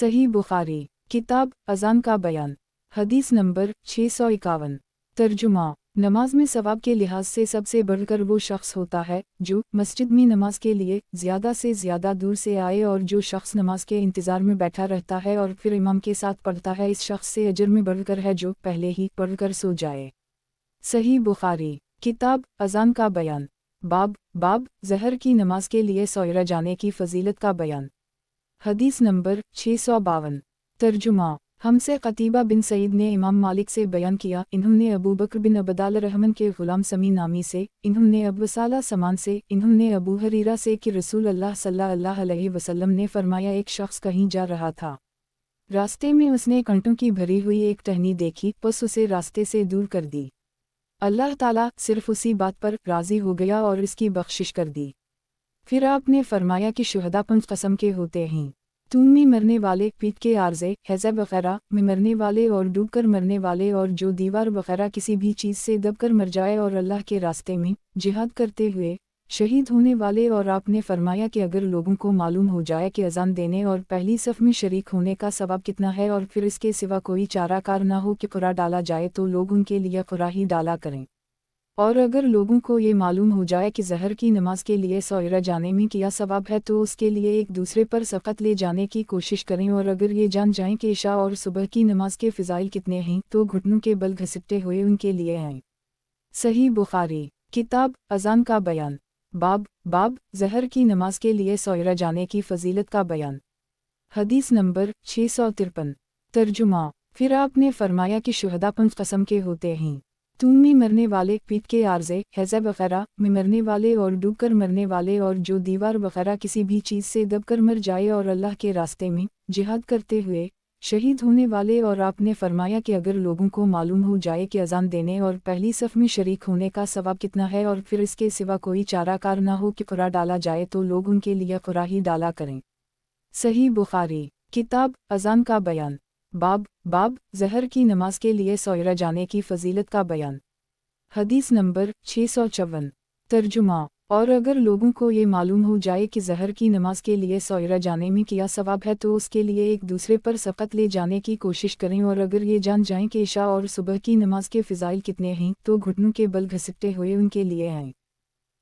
सही बुखारी, किताब अज़ान का बयान, हदीस नंबर 651। तर्जुमा, नमाज में सवाब के लिहाज से सबसे बढ़कर वो शख्स होता है जो मस्जिद में नमाज के लिए ज़्यादा से ज़्यादा दूर से आए, और जो शख्स नमाज के इंतज़ार में बैठा रहता है और फिर इमाम के साथ पढ़ता है, इस शख्स से अजर में बढ़कर है जो पहले ही पढ़कर सो जाए। सही बुखारी, किताब अज़ान का बयान, बाब ज़हर की नमाज के लिए सोयरा जाने की फ़जीलत का बयान, हदीस नंबर 652। तर्जुमा, हमसे क़तीबा बिन सईद ने इमाम मालिक से बयान किया, इन्होंने अबू बकर बिन अबदाल रहमन के ग़ुलाम समी नामी से, इन्होंने अबू साला समान से, इन्होंने अबू हरीरा से कि रसूल अल्लाह सल्लल्लाहु अलैहि वसल्लम ने फरमाया, एक शख्स कहीं जा रहा था, रास्ते में उसने कंटों की भरी हुई एक टहनी देखी, बस उसे रास्ते से दूर कर दी। अल्लाह ताला सिर्फ उसी बात पर राज़ी हो गया और इसकी बख्शिश कर दी। फिर आपने फरमाया कि शुहदा 5 कस्म के होते हैं, खून में मरने वाले, पीठ के आर्ज़े, हैज़ा वग़ैरह में मरने वाले और डूबकर मरने वाले, और जो दीवार वग़ैरह किसी भी चीज़ से दबकर मर जाए, और अल्लाह के रास्ते में जिहाद करते हुए शहीद होने वाले। और आपने फरमाया कि अगर लोगों को मालूम हो जाए कि अज़ान देने और पहली सफ़ में शरीक होने का सवाब कितना है, और फिर इसके सिवा कोई चाराकार ना हो कि क़ुरा डाला जाए, तो लोग उनके लिए क़ुरा ही डाला करें। और अगर लोगों को ये मालूम हो जाए कि ज़हर की नमाज के लिए सोयरा जाने में क्या सवाब है, तो उसके लिए एक दूसरे पर सक़त ले जाने की कोशिश करें। और अगर ये जान जाएं कि इशा और सुबह की नमाज के फ़िज़ाइल कितने हैं, तो घुटनों के बल घसीटते हुए उनके लिए आएँ। सही बुखारी, किताब अज़ान का बयान, बाब ज़हर की नमाज के लिए सोयरा जाने की फ़जीलत का बयान, हदीस नंबर 653। तर्जुमा, फिर आपने फरमाया कि शुहदा 5 कस्म के होते हैं, खून में मरने वाले, पीठ के आर्ज़े, हैज़ा वग़ैरह में मरने वाले और डूबकर मरने वाले, और जो दीवार वग़ैरह किसी भी चीज़ से दबकर मर जाए, और अल्लाह के रास्ते में जिहाद करते हुए शहीद होने वाले। और आपने फरमाया कि अगर लोगों को मालूम हो जाए कि अज़ान देने और पहली सफ़ में शरीक होने का सवाब कितना है, और फिर इसके सिवा कोई चाराकार ना हो कि क़ुरा डाला जाए, तो लोग उनके लिए क़ुरा ही डाला करें। सही बुखारी, किताब अज़ान का बयान, बाब ज़हर की नमाज के लिए सोयरा जाने की फ़जीलत का बयान, हदीस नंबर 654। तर्जुमा, और अगर लोगों को ये मालूम हो जाए कि ज़हर की नमाज के लिए सोयरा जाने में क्या सवाब है, तो उसके लिए एक दूसरे पर सक़त ले जाने की कोशिश करें। और अगर ये जान जाएं कि इशा और सुबह की नमाज के फ़िज़ाइल कितने हैं, तो घुटनों के बल घसीटते हुए उनके लिए आएँ।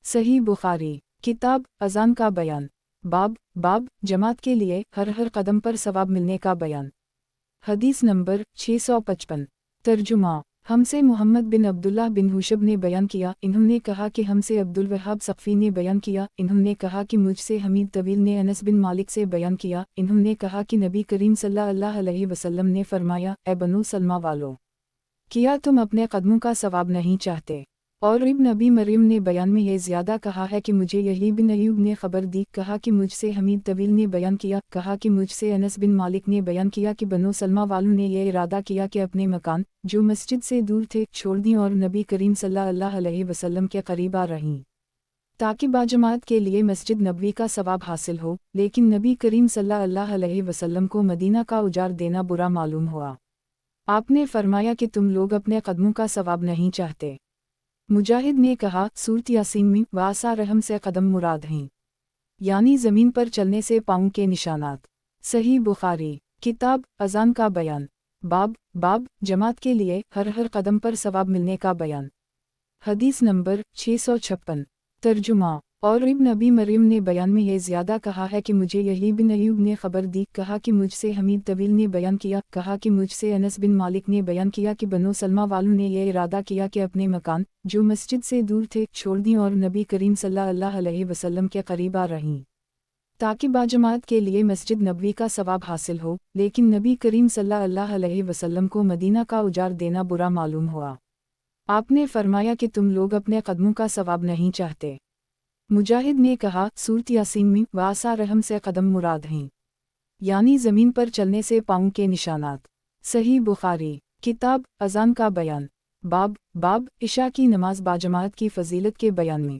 सही बुखारी, किताब अज़ान का बयान, बाब जमात के लिए हर कदम पर सवाब मिलने का बयान, हदीस नंबर 655। तर्जुमा, हमसे मोहम्मद बिन अब्दुल्लाह बिन हुशब ने बयान किया, इन्होंने कहा कि हमसे अब्दुल वहाब सक़फ़ी ने बयान किया, इन्होंने कहा कि मुझसे हमीद तवील ने अनस बिन मालिक से बयान किया, इन्होंने कहा कि नबी करीम सल्लल्लाहु अलैहि वसल्लम ने फरमाया, ए बनु सलमा वालों, किया तुम अपने कदमों का सवाब नहीं चाहते। और इब्न नबी मरियम ने बयान में ये ज़्यादा कहा है कि मुझे यही बिन अयूब ने ख़बर दी, कहा कि मुझसे हमीद तवील ने बयान किया, कहा कि मुझसे अनस बिन मालिक ने बयान किया कि बनो सलमा वालों ने यह इरादा किया कि अपने मकान जो मस्जिद से दूर थे छोड़ दें और नबी करीम सल्लल्लाहु अलैहि वसल्लम के करीब आ रहीं, ताकि बाजमात के लिए मस्जिद नबवी का सवाब हासिल हो। लेकिन नबी करीम सल्लल्लाहु अलैहि वसल्लम को मदीना का उजाड़ देना बुरा मालूम हुआ। आपने फरमाया कि तुम लोग अपने कदमों का सवाब नहीं चाहते। मुजाहिद ने कहा, सूरत यासीन में वासा रहम से कदम मुराद हैं, यानी ज़मीन पर चलने से पाँव के निशानात। सही बुखारी, किताब अज़ान का बयान, बाब जमात के लिए हर कदम पर सवाब मिलने का बयान, हदीस नंबर 656। तर्जुमा, और इब्न नबी मरियम ने बयान में ये ज़्यादा कहा है कि मुझे यही बिन अयूब ने ख़बर दी, कहा कि मुझसे हमीद तवील ने बयान किया, कहा कि मुझसे अनस बिन मालिक ने बयान किया कि बनो सलमा वालों ने यह इरादा किया कि अपने मकान जो मस्जिद से दूर थे छोड़ दें और नबी करीम सल्लल्लाहु अलैहि वसल्लम के करीब आ रहीं, ताकि बाजमात के लिए मस्जिद नबवी का सवाब हासिल हो। लेकिन नबी करीम सल्लल्लाहु अलैहि वसल्लम को मदीना का उजाड़ देना बुरा मालूम हुआ। आपने फरमाया कि तुम लोग अपने कदमों का सवाब नहीं चाहते। मुजाहिद ने कहा, सूरत यासीन में वासा रहम से कदम मुराद हैं, यानी ज़मीन पर चलने से पाँव के निशानात। सही बुखारी, किताब अज़ान का बयान, बाब इशा की नमाज बाजमात की फ़जीलत के बयान में,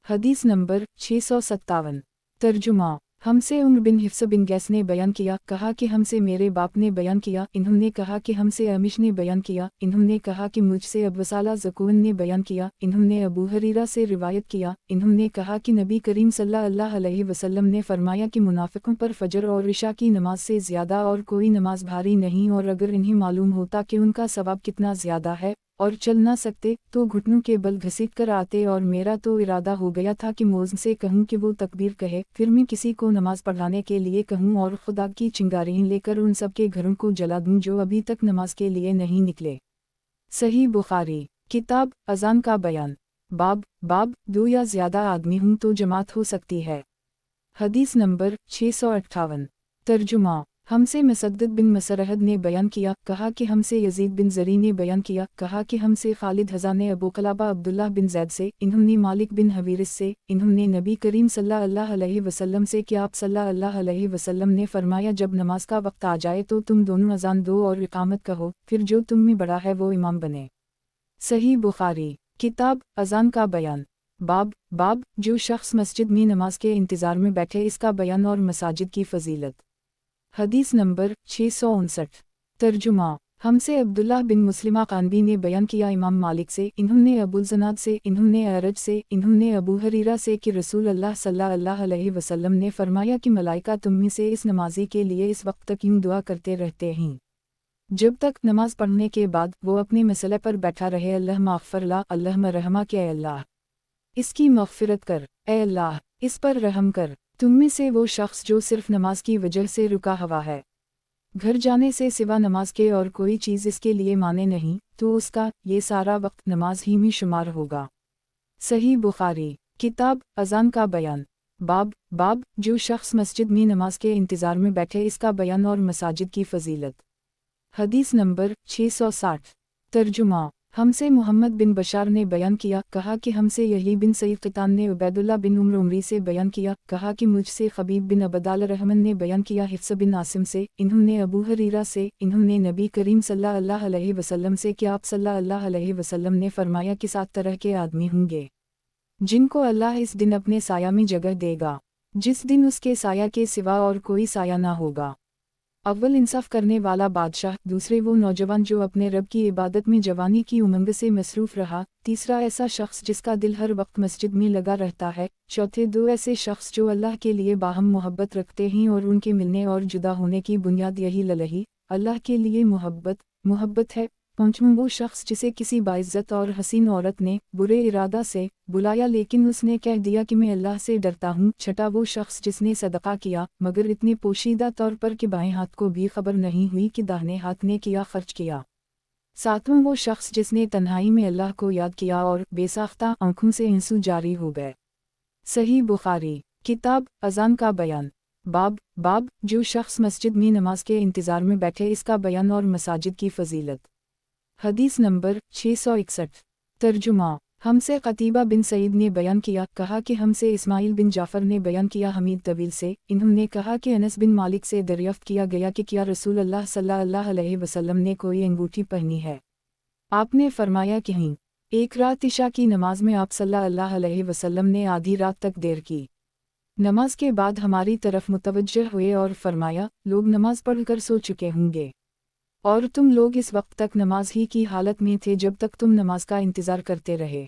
हदीस नंबर 657। तर्जुमा, हमसे उम्र बिन हिफ्स बिन गैस ने बयान किया, कहा कि हमसे मेरे बाप ने बयान किया, इन्होंने कहा कि हमसे अमिश ने बयान किया, इन्होंने कहा कि मुझसे अबवसाला ज़कून ने बयान किया, इन्होंने अबू हरीरा से रिवायत किया, इन्होंने कहा कि नबी करीम सल्लल्लाहु अलैहि वसल्लम ने फरमाया कि मुनाफिकों पर फजर और इशा की नमाज से ज़्यादा और कोई नमाज भारी नहीं, और अगर इन्हें मालूम होता कि उनका सवाब कितना ज़्यादा है और चल ना सकते तो घुटनों के बल घसीट कर आते, और मेरा तो इरादा हो गया था कि मौज़ से कहूँ कि वो तकबीर कहे, फिर मैं किसी को नमाज पढ़ाने के लिए कहूँ और खुदा की चिंगारियाँ लेकर उन सब के घरों को जला दूँ जो अभी तक नमाज के लिए नहीं निकले। सही बुखारी किताब अजान का बयान। बाब दो या ज़्यादा आदमी हूँ तो जमात हो सकती है। हदीस नंबर 658। तर्जुमा। हमसे मुसद्दद बिन मसरहद ने बयान किया, कहा कि हमसे यजीद बिन ज़री ने बयान किया, कहा कि हमसे खालिद हज़ा ने अबू क़लाबा अब्दुल्लाह बिन ज़ैद से, इन्होंने मालिक बिन हवीरिस से, इन्होंने नबी करीम सल्लल्लाहु अलैहि वसल्लम से कि आप सल्लल्लाहु अलैहि वसल्लम ने फरमाया, जब नमाज का वक्त आ जाए तो तुम दोनों अजान दो और इकामत कहो, फिर जो तुम में बड़ा है वो इमाम बने। सही बुखारी किताब अजान का बयान। बाब जो शख्स मस्जिद में नमाज के इंतज़ार में बैठे, इसका बयान और मसाजिद की फजीलत। हदीस नंबर 659। तर्जुमा। हमसे अब्दुल्लाह बिन मुस्लिमा कानबी ने बयान किया इमाम मालिक से, इन्होंने अबुल ज़नाद से, इन्होंने अरज से, इन्होंने अबू हरीरा से कि रसूल अल्लाह सल्लल्लाहु अलैहि वसल्लम ने फरमाया कि मलाइका तुम में से इस नमाजी के लिए इस वक्त तक यूं दुआ करते रहते हैं जब तक नमाज पढ़ने के बाद वो अपने मसले पर बैठा रहे, अल्लाह माग़फ़िर ला, अल्लाह रहमा के अल्लाह इसकी मग़फ़िरत कर, ए अल्लाह इस पर रहम कर। तुम में से वो शख्स जो सिर्फ नमाज की वजह से रुका हुआ है, घर जाने से सिवा नमाज के और कोई चीज़ इसके लिए माने नहीं, तो उसका ये सारा वक्त नमाज ही में शुमार होगा। सही बुखारी किताब अजान का बयान। बाब जो शख्स मस्जिद में नमाज के इंतज़ार में बैठे, इसका बयान और मसाजिद की फजीलत। हदीस नंबर 660। तर्जुमा। हमसे मोहम्मद बिन बशार ने बयान किया, कहा कि हमसे यही बिन सईद क़ितान ने उबैदुल्लाह बिन उम्र उमरी से बयान किया, कहा कि मुझसे खबीब बिन अबदाल रहमन ने बयान किया हिफ्स बिन आसिम से, इन्होंने अबू हरीरा से, इन्होंने नबी करीम सल्लल्लाहु अलैहि वसल्लम से कि आप सल्लल्लाहु अलैहि वसल्लम ने फरमाया कि 7 तरह के आदमी होंगे जिनको अल्लाह इस दिन अपने साया में जगह देगा, जिस दिन उसके साया के सिवा और कोई साया ना होगा। अव्वल इंसाफ करने वाला बादशाह, दूसरे वो नौजवान जो अपने रब की इबादत में जवानी की उमंग से मसरूफ़ रहा, तीसरा ऐसा शख्स जिसका दिल हर वक्त मस्जिद में लगा रहता है, चौथे दो ऐसे शख्स जो अल्लाह के लिए बाहम मोहब्बत रखते हैं और उनके मिलने और जुदा होने की बुनियाद यही ललही अल्लाह के लिए मोहब्बत है, पांचवां वो शख्स जिसे किसी बाइज़्ज़त और हसीन औरत ने बुरे इरादा से बुलाया लेकिन उसने कह दिया कि मैं अल्लाह से डरता हूँ, छठा वो शख्स जिसने सदका किया मगर इतने पोशीदा तौर पर कि बाएं हाथ को भी खबर नहीं हुई कि दाहिने हाथ ने किया खर्च किया, सातवां वो शख्स जिसने तन्हाई में अल्लाह को याद किया और बेसाख्ता आंखों से आंसू जारी हो गए। सही बुखारी किताब अजान का बयान। बाब जो शख्स मस्जिद में नमाज के इंतज़ार में बैठे, इसका बयान और मसाजिद की फजीलत। हदीस नंबर 661। तर्जुमा। हमसे क़तीबा बिन सईद ने बयान किया, कहा कि हमसे इस्माइल बिन जाफ़र ने बयान किया हमीद तवील से, इन्होंने कहा कि अनस बिन मालिक से दरियाफ़्त किया गया कि क्या रसूल अल्लाह सल्लल्लाहु अलैहि वसल्लम ने कोई अंगूठी पहनी है। आपने फरमाया कि नहीं। एक रात इशा की नमाज में आप सल्लल्लाहु अलैहि वसल्लम ने आधी रात तक देर की। नमाज के बाद हमारी तरफ मुतवज्जह हुए और फरमाया, लोग नमाज पढ़कर सो चुके होंगे और तुम लोग इस वक्त तक नमाज ही की हालत में थे जब तक तुम नमाज का इंतज़ार करते रहे।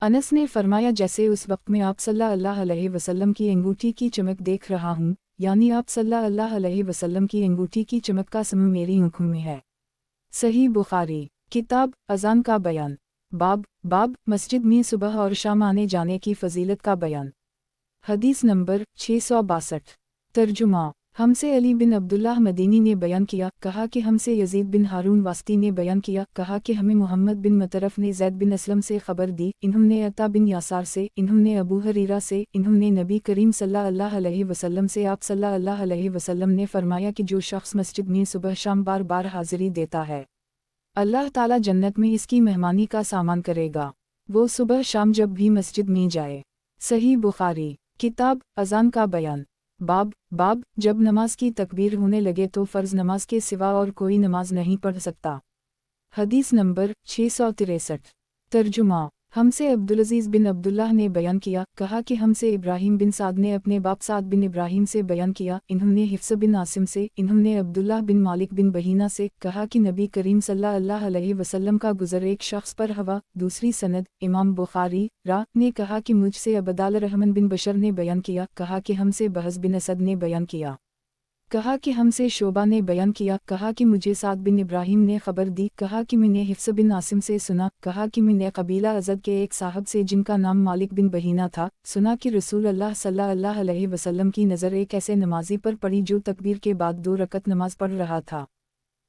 अनस ने फरमाया, जैसे उस वक्त में आप सल्लल्लाहु अलैहि वसल्लम की अंगूठी की चमक देख रहा हूँ, यानी आप सल्लल्लाहु अलैहि वसल्लम की अंगूठी की चमक का समय मेरी आँखों में है। सही बुखारी किताब अजान का बयान। बाब मस्जिद में सुबह और शाम आने जाने की फजीलत का बयान। हदीस नंबर 662। तर्जुमा। हमसे अली बिन अब्दुल्लाह मदीनी ने बयान किया, कहा कि हमसे यजीद बिन हारून वास्ती ने बयान किया, कहा कि हमें मोहम्मद बिन मतरफ ने ज़ैद बिन असलम से खबर दी, इन्होंने अता बिन यासार से, इन्होंने अबू हरीरा से, इन्होंने नबी करीम सल्लल्लाहु अलैहि वसल्लम से, आप सल्लल्लाहु अलैहि वसल्लम ने फरमाया कि जो शख्स मस्जिद में सुबह शाम बार बार हाजिरी देता है, अल्लाह ताला जन्नत में इसकी मेहमानी का सामान करेगा, वो सुबह शाम जब भी मस्जिद में जाए। सही बुखारी किताब अजान का बयान। बाब जब नमाज की तकबीर होने लगे तो फ़र्ज़ नमाज के सिवा और कोई नमाज नहीं पढ़ सकता। हदीस नंबर 663। तर्जुमा। हमसे अब्दुलअजीज़ बिन अब्दुल्लाह ने बयान किया, कहा कि हमसे इब्राहीम बिन साद ने अपने बाप साद बिन इब्राहीम से बयान किया, इन्होंने हिफ्स बिन आसिम से, इन्होंने अब्दुल्लाह बिन मालिक बिन बहीना से, कहा कि नबी करीम सल्लल्लाहु अलैहि वसल्लम का गुज़र एक शख्स पर हवा। दूसरी सनद इमाम बुखारी ने कहा कि मुझसे अबदाल रहमान बिन बशर ने बयान किया, कहा कि हमसे बहस बिन असद ने बयान किया, कहा कि हमसे शोबा ने बयान किया, कहा कि मुझे साद बिन इब्राहीम ने खबर दी, कहा कि मैंने हिफ्स बिन आसिम से सुना, कहा कि मैंने कबीला अज़द के एक साहब से जिनका नाम मालिक बिन बहीना था, सुना कि रसूल अल्लाह सल्लल्लाहु अलैहि वसल्लम की नज़र एक ऐसे नमाजी पर पड़ी जो तकबीर के बाद 2 रकत नमाज पढ़ रहा था।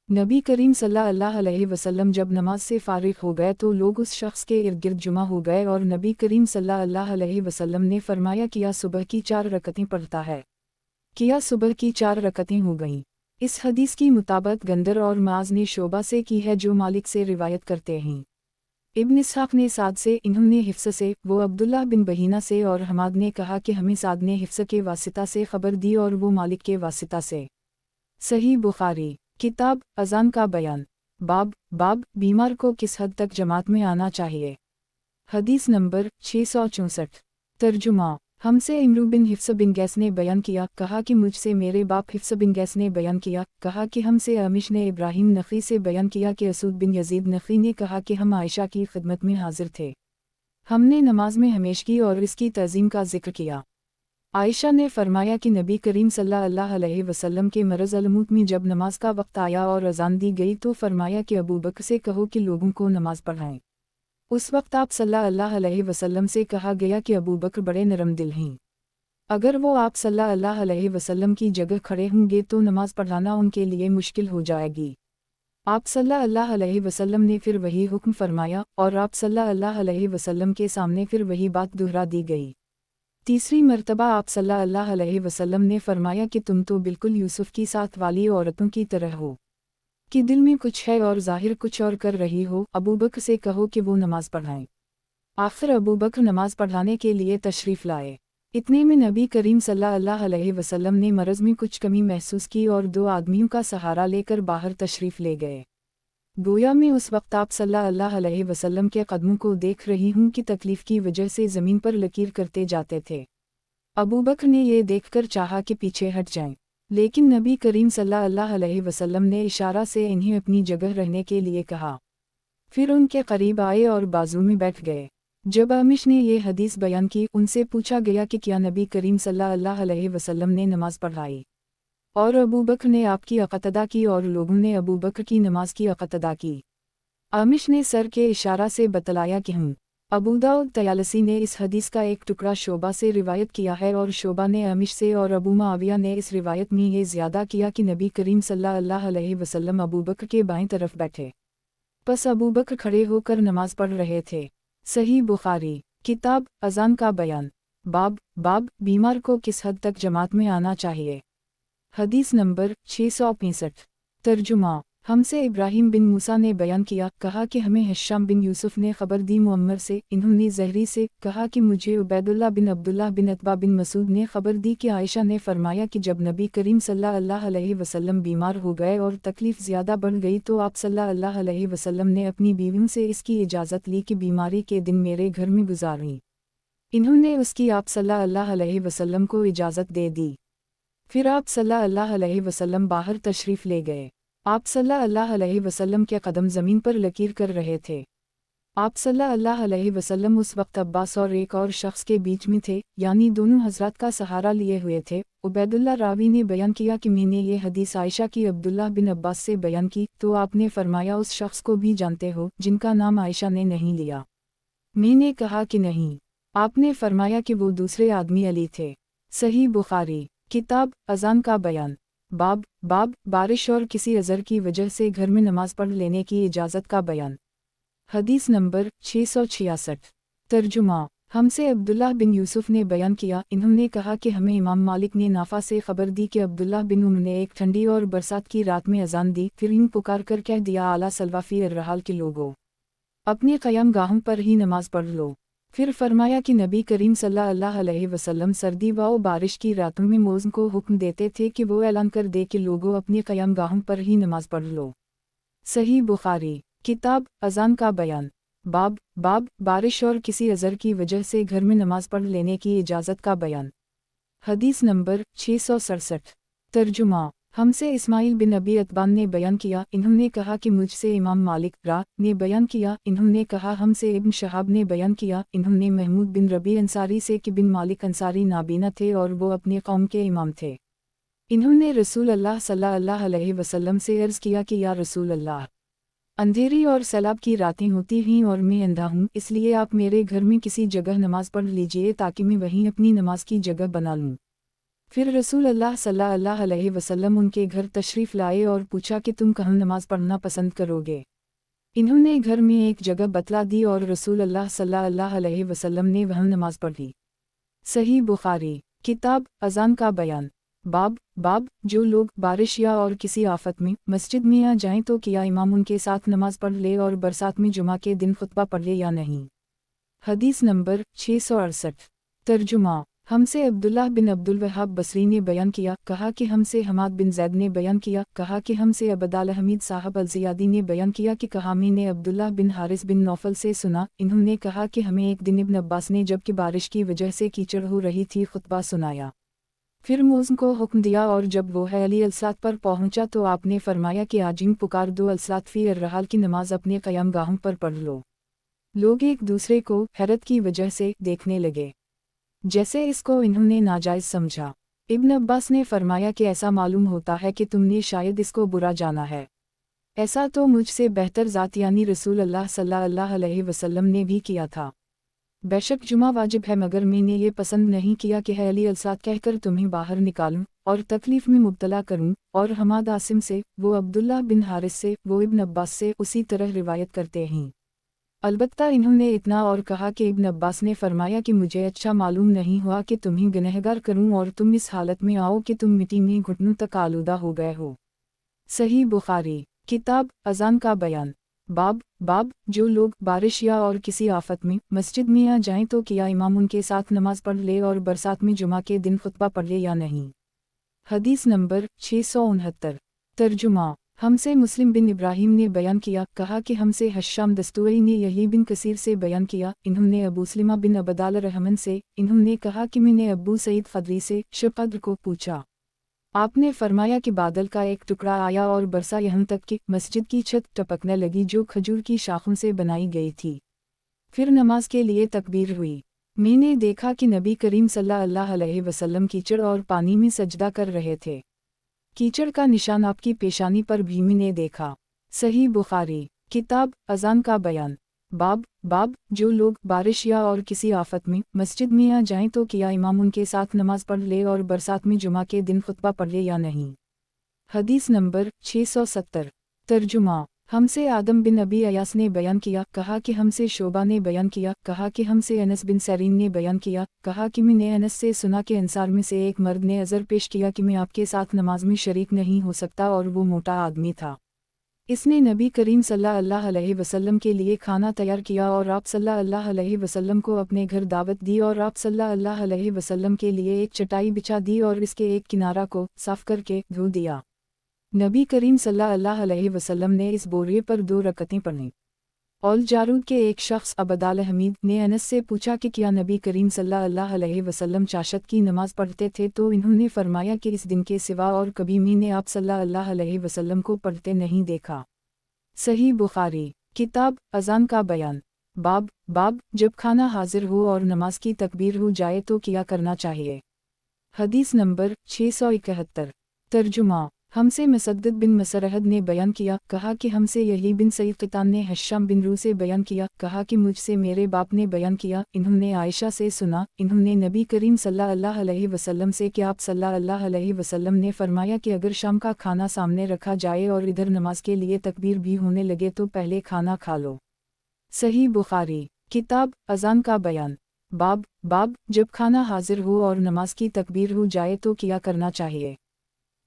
नबी करीम सल्लल्लाहु अलैहि वसल्लम जब नमाज से फारिग हो गए तो लोग उस शख्स के इर्द गिर्द जुमा हो गए और नबी करीम सल्लल्लाहु अलैहि वसल्लम ने फरमाया, किया सुबह की 4 रकतें पढ़ता है। किया सुबह की 4 रकतें हो गईं। इस हदीस की मुताबिक गंदर और माज ने शोबा से की है जो मालिक से रिवायत करते हैं। इब्न इसहाक़ ने साद से, इन्होंने हिफ्स से, वो अब्दुल्लाह बिन बहीना से, और हमाद ने कहा कि हमें साद ने हिफ्स के वासिता से खबर दी और वो मालिक के वासिता से। सही बुखारी किताब अज़ान का बयान। बाब बीमार को किस हद तक जमात में आना चाहिए। हदीस नंबर 664। तर्जुमा हमसे इमरू बिन हिफ्स बिन गैस ने बयान किया, कहा कि मुझसे मेरे बाप हिफ्स बिन गैस ने बयान किया, कहा कि हमसे अमिश ने इब्राहीम नखी से बयान किया कि असूद बिन यजीद नखी ने कहा कि हम आयशा की खिदमत में हाजिर थे। हमने नमाज में हमेशगी और इसकी तज़ीम का जिक्र किया। आयशा ने फरमाया कि नबी करीम सल्लल्लाहु अलैहि वसल्लम के मरज़ अलमूत में जब नमाज का वक्त आया और अज़ान दी गई तो फरमाया कि अबू बकर से कहो कि लोगों को नमाज पढ़ाएं। उस वक्त आप सल्लल्लाहु अलैहि वसल्लम से कहा गया कि अबू बकर बड़े नरम दिल हैं, अगर वो आप सल्लल्लाहु अलैहि वसल्लम की जगह खड़े होंगे तो नमाज पढ़ाना उनके लिए मुश्किल हो जाएगी। आप सल्लल्लाहु अलैहि वसल्लम ने फिर वही हुक्म फरमाया और आप सल्लल्लाहु अलैहि वसल्लम के सामने फिर वही बात दोहरा दी गई। तीसरी मर्तबा आप सल्लल्लाहु अलैहि वसल्लम ने फरमाया कि तुम तो बिल्कुल यूसुफ की साथ वाली औरतों की तरह हो, कि दिल में कुछ है और ज़ाहिर कुछ और कर रही हो। अबू बकर से कहो कि वो नमाज पढ़ाएं। आखिर अबू बकर नमाज पढ़ाने के लिए तशरीफ़ लाए। इतने में नबी करीम सल्लल्लाहु अलैहि वसल्लम ने मरज़ में कुछ कमी महसूस की और 2 आदमियों का सहारा लेकर बाहर तशरीफ़ ले गए। गोया में उस वक्त आप सल्लल्लाहु अलैहि वसल्लम के कदमों को देख रही हूँ कि तकलीफ़ की वजह से ज़मीन पर लकीर करते जाते थे। अबू बकर ने ये देखकर चाहा कि पीछे हट जाएं, लेकिन नबी करीम सल्लल्लाहु अलैहि वसल्लम ने इशारा से इन्हें अपनी जगह रहने के लिए कहा। फिर उनके करीब आए और बाजू में बैठ गए। जब अमिश ने ये हदीस बयान की, उनसे पूछा गया कि क्या नबी करीम सल्लल्लाहु अलैहि वसल्लम ने नमाज पढ़ाई और अबू बकर ने आपकी अक़तदा की और लोगों ने अबू बकर की नमाज की अक़तदा की। आमिश ने सर के इशारा से बतलाया कि हूँ। अबू दाऊद तयालसी ने इस हदीस का एक टुकड़ा शोबा से रिवायत किया है और शोबा ने अमिश से और अबू मुआविया ने इस रिवायत में ये ज़्यादा किया कि नबी करीम सल्लल्लाहु अलैहि वसल्लम अबू बकर के बाएं तरफ बैठे, बस अबू बकर खड़े होकर नमाज पढ़ रहे थे। सही बुखारी किताब अज़ान का बयान। बाब बीमार को किस हद तक जमात में आना चाहिए। हदीस नंबर 665। तर्जुमा हमसे इब्राहीम बिन मूसा ने बयान किया, कहा कि हमें हिशाम बिन यूसुफ ने खबर दी मुअम्मर से, इन्होंने ज़हरी से, कहा कि मुझे उबैदुल्लाह बिन अब्दुल्लाह बिन अतबा बिन मसूद ने खबर दी कि आयशा ने फरमाया कि जब नबी करीम सल्लल्लाहु अलैहि वसल्लम बीमार हो गए और तकलीफ़ ज़्यादा बढ़ गई तो आप सल्लल्लाहु अलैहि वसल्लम ने अपनी बीवियों से इसकी इजाज़त ली कि बीमारी के दिन मेरे घर में गुजारें। इन्होंने उसकी आप सल्लल्लाहु अलैहि वसल्लम को इजाज़त दे दी। फिर आप सल्लल्लाहु अलैहि वसल्लम बाहर तशरीफ़ ले गए। आप सल्लल्लाहु अलैहि वसल्लम के कदम ज़मीन पर लकीर कर रहे थे। आप सल्लल्लाहु अलैहि वसल्लम उस वक्त अब्बास और एक और शख्स के बीच में थे, यानी दोनों हज़रात का सहारा लिए हुए थे। उबैदुल्लाह रावी ने बयान किया कि मैंने ये हदीस आयशा की अब्दुल्लाह बिन अब्बास से बयान की, तो आपने फरमाया उस शख्स को भी जानते हो जिनका नाम आयशा ने नहीं लिया। मैंने कहा कि नहीं। आपने फरमाया कि वो दूसरे आदमी अली थे। सही बुखारी किताब अज़ान का बयान। बाब बारिश और किसी अज़र की वजह से घर में नमाज पढ़ लेने की इजाज़त का बयान। हदीस नंबर 666। तर्जुमा हमसे अब्दुल्लाह बिन यूसुफ ने बयान किया, इन्होंने कहा कि हमें इमाम मालिक ने नाफा से खबर दी कि अब्दुल्लाह बिन उम्र ने एक ठंडी और बरसात की रात में अज़ान दी, फिर इन पुकार कर कह दिया, आला सलवाफ़ी अर्रहाल के लोगों, अपने क़याम गाहों पर ही नमाज पढ़ लो। फिर फरमाया कि नबी करीम सल्लल्लाहु अलैहि वसल्लम सर्दी व बारिश की रातों में मौज़ को हुक्म देते थे कि वो ऐलान कर दे कि लोगों अपने क़याम गाहों पर ही नमाज पढ़ लो। सही बुखारी किताब अज़ान का बयान। बाब बारिश और किसी अज़र की वजह से घर में नमाज पढ़ लेने की इजाज़त का बयान। हदीस नंबर 667। तर्जुमा। हमसे इस्माइल बिन अबी अतबान ने बयान किया, इन्होंने कहा कि मुझसे इमाम मालिक ने बयान किया, इन्होंने कहा हमसे इब्न शहाब ने बयान किया, इन्होंने महमूद बिन रबी अंसारी से कि बिन मालिक अंसारी नाबीना थे और वो अपने कौम के इमाम थे। इन्होंने रसूल अल्लाह सल्लल्लाहु अलैहि वसल्लम से अर्ज़ किया कि या रसूल अल्लाह, अंधेरी और सैलाब की रातें होती हैं और मैं अंधा हूँ, इसलिए आप मेरे घर में किसी जगह नमाज पढ़ लीजिए ताकि मैं वहीं अपनी नमाज की जगह बना लूँ। फिर रसूल अल्लाह सल्लल्लाहु अलैहि वसल्लम उनके घर तशरीफ़ लाए और पूछा कि तुम कहाँ नमाज पढ़ना पसंद करोगे। इन्होंने घर में एक जगह बतला दी और रसूल अल्लाह सल्लल्लाहु अलैहि वसल्लम ने वहाँ नमाज पढ़ी। सही बुखारी। किताब अज़ान का बयान। बाब जो लोग बारिश या और किसी आफत में मस्जिद में आ जाएं तो क्या इमाम उनके साथ नमाज पढ़ ले और बरसात में जुमा के दिन खुतबा पढ़ ले या नहीं। हदीस नंबर 668। तर्जुमा। हमसे अब्दुल्लाह बिन अब्दुल वहाब बसरी ने बयान किया, कहा कि हमसे हमाद बिन जैद ने बयान किया, कहा कि हमसे अबदाल हमीद साहब अल-ज़ियादी ने बयान किया कि कहा मैंने अब्दुल्लाह बिन हारिस बिन नौफल से सुना, इन्होंने कहा कि हमें एक दिन इब्न अब्बास ने जबकि बारिश की वजह से कीचड़ हो रही थी खुतबा सुनाया। फिर मुअज़्ज़िन को हुक्म दिया और जब वो है अली अलसात पर पहुंचा तो आपने फरमाया कि आजिम पुकार दो अलसात फ़ी अर्रहाल की नमाज अपने क़याम गाहों पर पढ़ लो। लोग एक दूसरे को हैरत की वजह से देखने लगे, जैसे इसको इन्होंने नाजायज़ समझा। इब्न अब्बास ने फरमाया कि ऐसा मालूम होता है कि तुमने शायद इसको बुरा जाना है। ऐसा तो मुझसे बेहतर ज़ात यानी रसूल अल्लाह सल्लल्लाहु अलैहि वसल्लम ने भी किया था। बेशक जुमा वाजिब है, मगर मैंने ये पसंद नहीं किया कि है अली अलसात कहकर तुम्हें बाहर निकालूं और तकलीफ़ में मुब्तला करूं। और हमाद आसिम से, वो अब्दुल्लाह बिन हारिस से, वो इब्न अब्बास से उसी तरह रिवायत करते हैं। अलबत्ता इन्होंने इतना और कहा कि इब्न अब्बास ने फरमाया कि मुझे अच्छा मालूम नहीं हुआ कि तुम्हें गुनहगार करूं और तुम इस हालत में आओ कि तुम मिट्टी में घुटनों तक आलूदा हो गए हो। सही बुखारी। किताब अज़ान का बयान। बाब जो लोग बारिश या और किसी आफत में मस्जिद में आ जाएं तो क्या इमाम उनके साथ नमाज पढ़ ले और बरसात में जुमा के दिन खुतबा पढ़ ले या नहीं। हदीस नंबर 669। तर्जुमा। हमसे मुस्लिम बिन इब्राहिम ने बयान किया, कहा कि हमसे हश्शाम दस्तूरी ने यही बिन कसीर से बयान किया, इन्होंने अबू सलिमा बिन अबदाल रहमन से, इन्होंने कहा कि मैंने अबू सईद ख़दरी से शक़द्र को पूछा। आपने फरमाया कि बादल का एक टुकड़ा आया और बरसा यहाँ तक कि मस्जिद की छत टपकने लगी जो खजूर की शाखों से बनाई गई थी। फिर नमाज के लिए तकबीर हुई। मैंने देखा कि नबी करीम सल्लल्लाहु अलैहि वसल्लम कीचड़ और पानी में सजदा कर रहे थे। कीचड़ का निशान आपकी पेशानी पर भी मैंने देखा। सही बुखारी। किताब अज़ान का बयान। बाब जो लोग बारिश या और किसी आफत में मस्जिद में आ जाएं तो क्या इमाम उनके साथ नमाज पढ़ ले और बरसात में जुमा के दिन खुतबा पढ़ ले या नहीं। हदीस नंबर 670। तर्जुमा। हमसे आदम बिन अबी अयास ने बयान किया, कहा कि हमसे शोबा ने बयान किया, कहा कि हमसे अनस बिन सरीन ने बयान किया, कहा कि मैंने अनस से सुना कि अंसार में से एक मर्द ने अज़र पेश किया कि मैं आपके साथ नमाज में शरीक नहीं हो सकता, और वो मोटा आदमी था। इसने नबी करीम सल्लल्लाहु अलैहि वसल्लम के लिए खाना तैयार किया और आप सल्लल्लाहु अलैहि वसल्लम को अपने घर दावत दी और आप सल्लल्लाहु अलैहि वसल्लम के लिए एक चटाई बिछा दी और इसके एक किनारा को साफ करके धो दिया। नबी करीम सल्लल्लाहु अलैहि वसल्लम ने इस बोरिए पर 2 रकतें पढ़ीं। औल जारूद के एक शख्स अबदाल हमीद ने अनस से पूछा कि क्या नबी करीम सल्लल्लाहु अलैहि वसल्लम चाशत की नमाज पढ़ते थे, तो इन्होंने फरमाया कि इस दिन के सिवा और कभी मैंने आप सल्लल्लाहु अलैहि वसल्लम को पढ़ते नहीं देखा। सही बुखारी। किताब अज़ान का बयान। बाब जब खाना हाजिर हो और नमाज की तकबीर हो जाए तो क्या करना चाहिए। हदीस नंबर 671। तर्जुमा। हमसे मुसद्दद बिन मसरहद ने बयान किया, कहा कि हमसे यही बिन सईद क़ितान ने हश्शाम बिन रू से बयान किया, कहा कि मुझसे मेरे बाप ने बयान किया, इन्होंने आयशा से सुना, इन्होंने नबी करीम सल्लल्लाहु अलैहि वसल्लम से कि आप सल्लल्लाहु अलैहि वसल्लम ने फरमाया कि अगर शाम का खाना सामने रखा जाए और इधर नमाज के लिए तकबीर भी होने लगे तो पहले खाना खा लो। सही बुखारी। किताब अज़ान का बयान। बाब जब खाना हाजिर हो और नमाज की तकबीर हो जाए तो क्या करना चाहिए।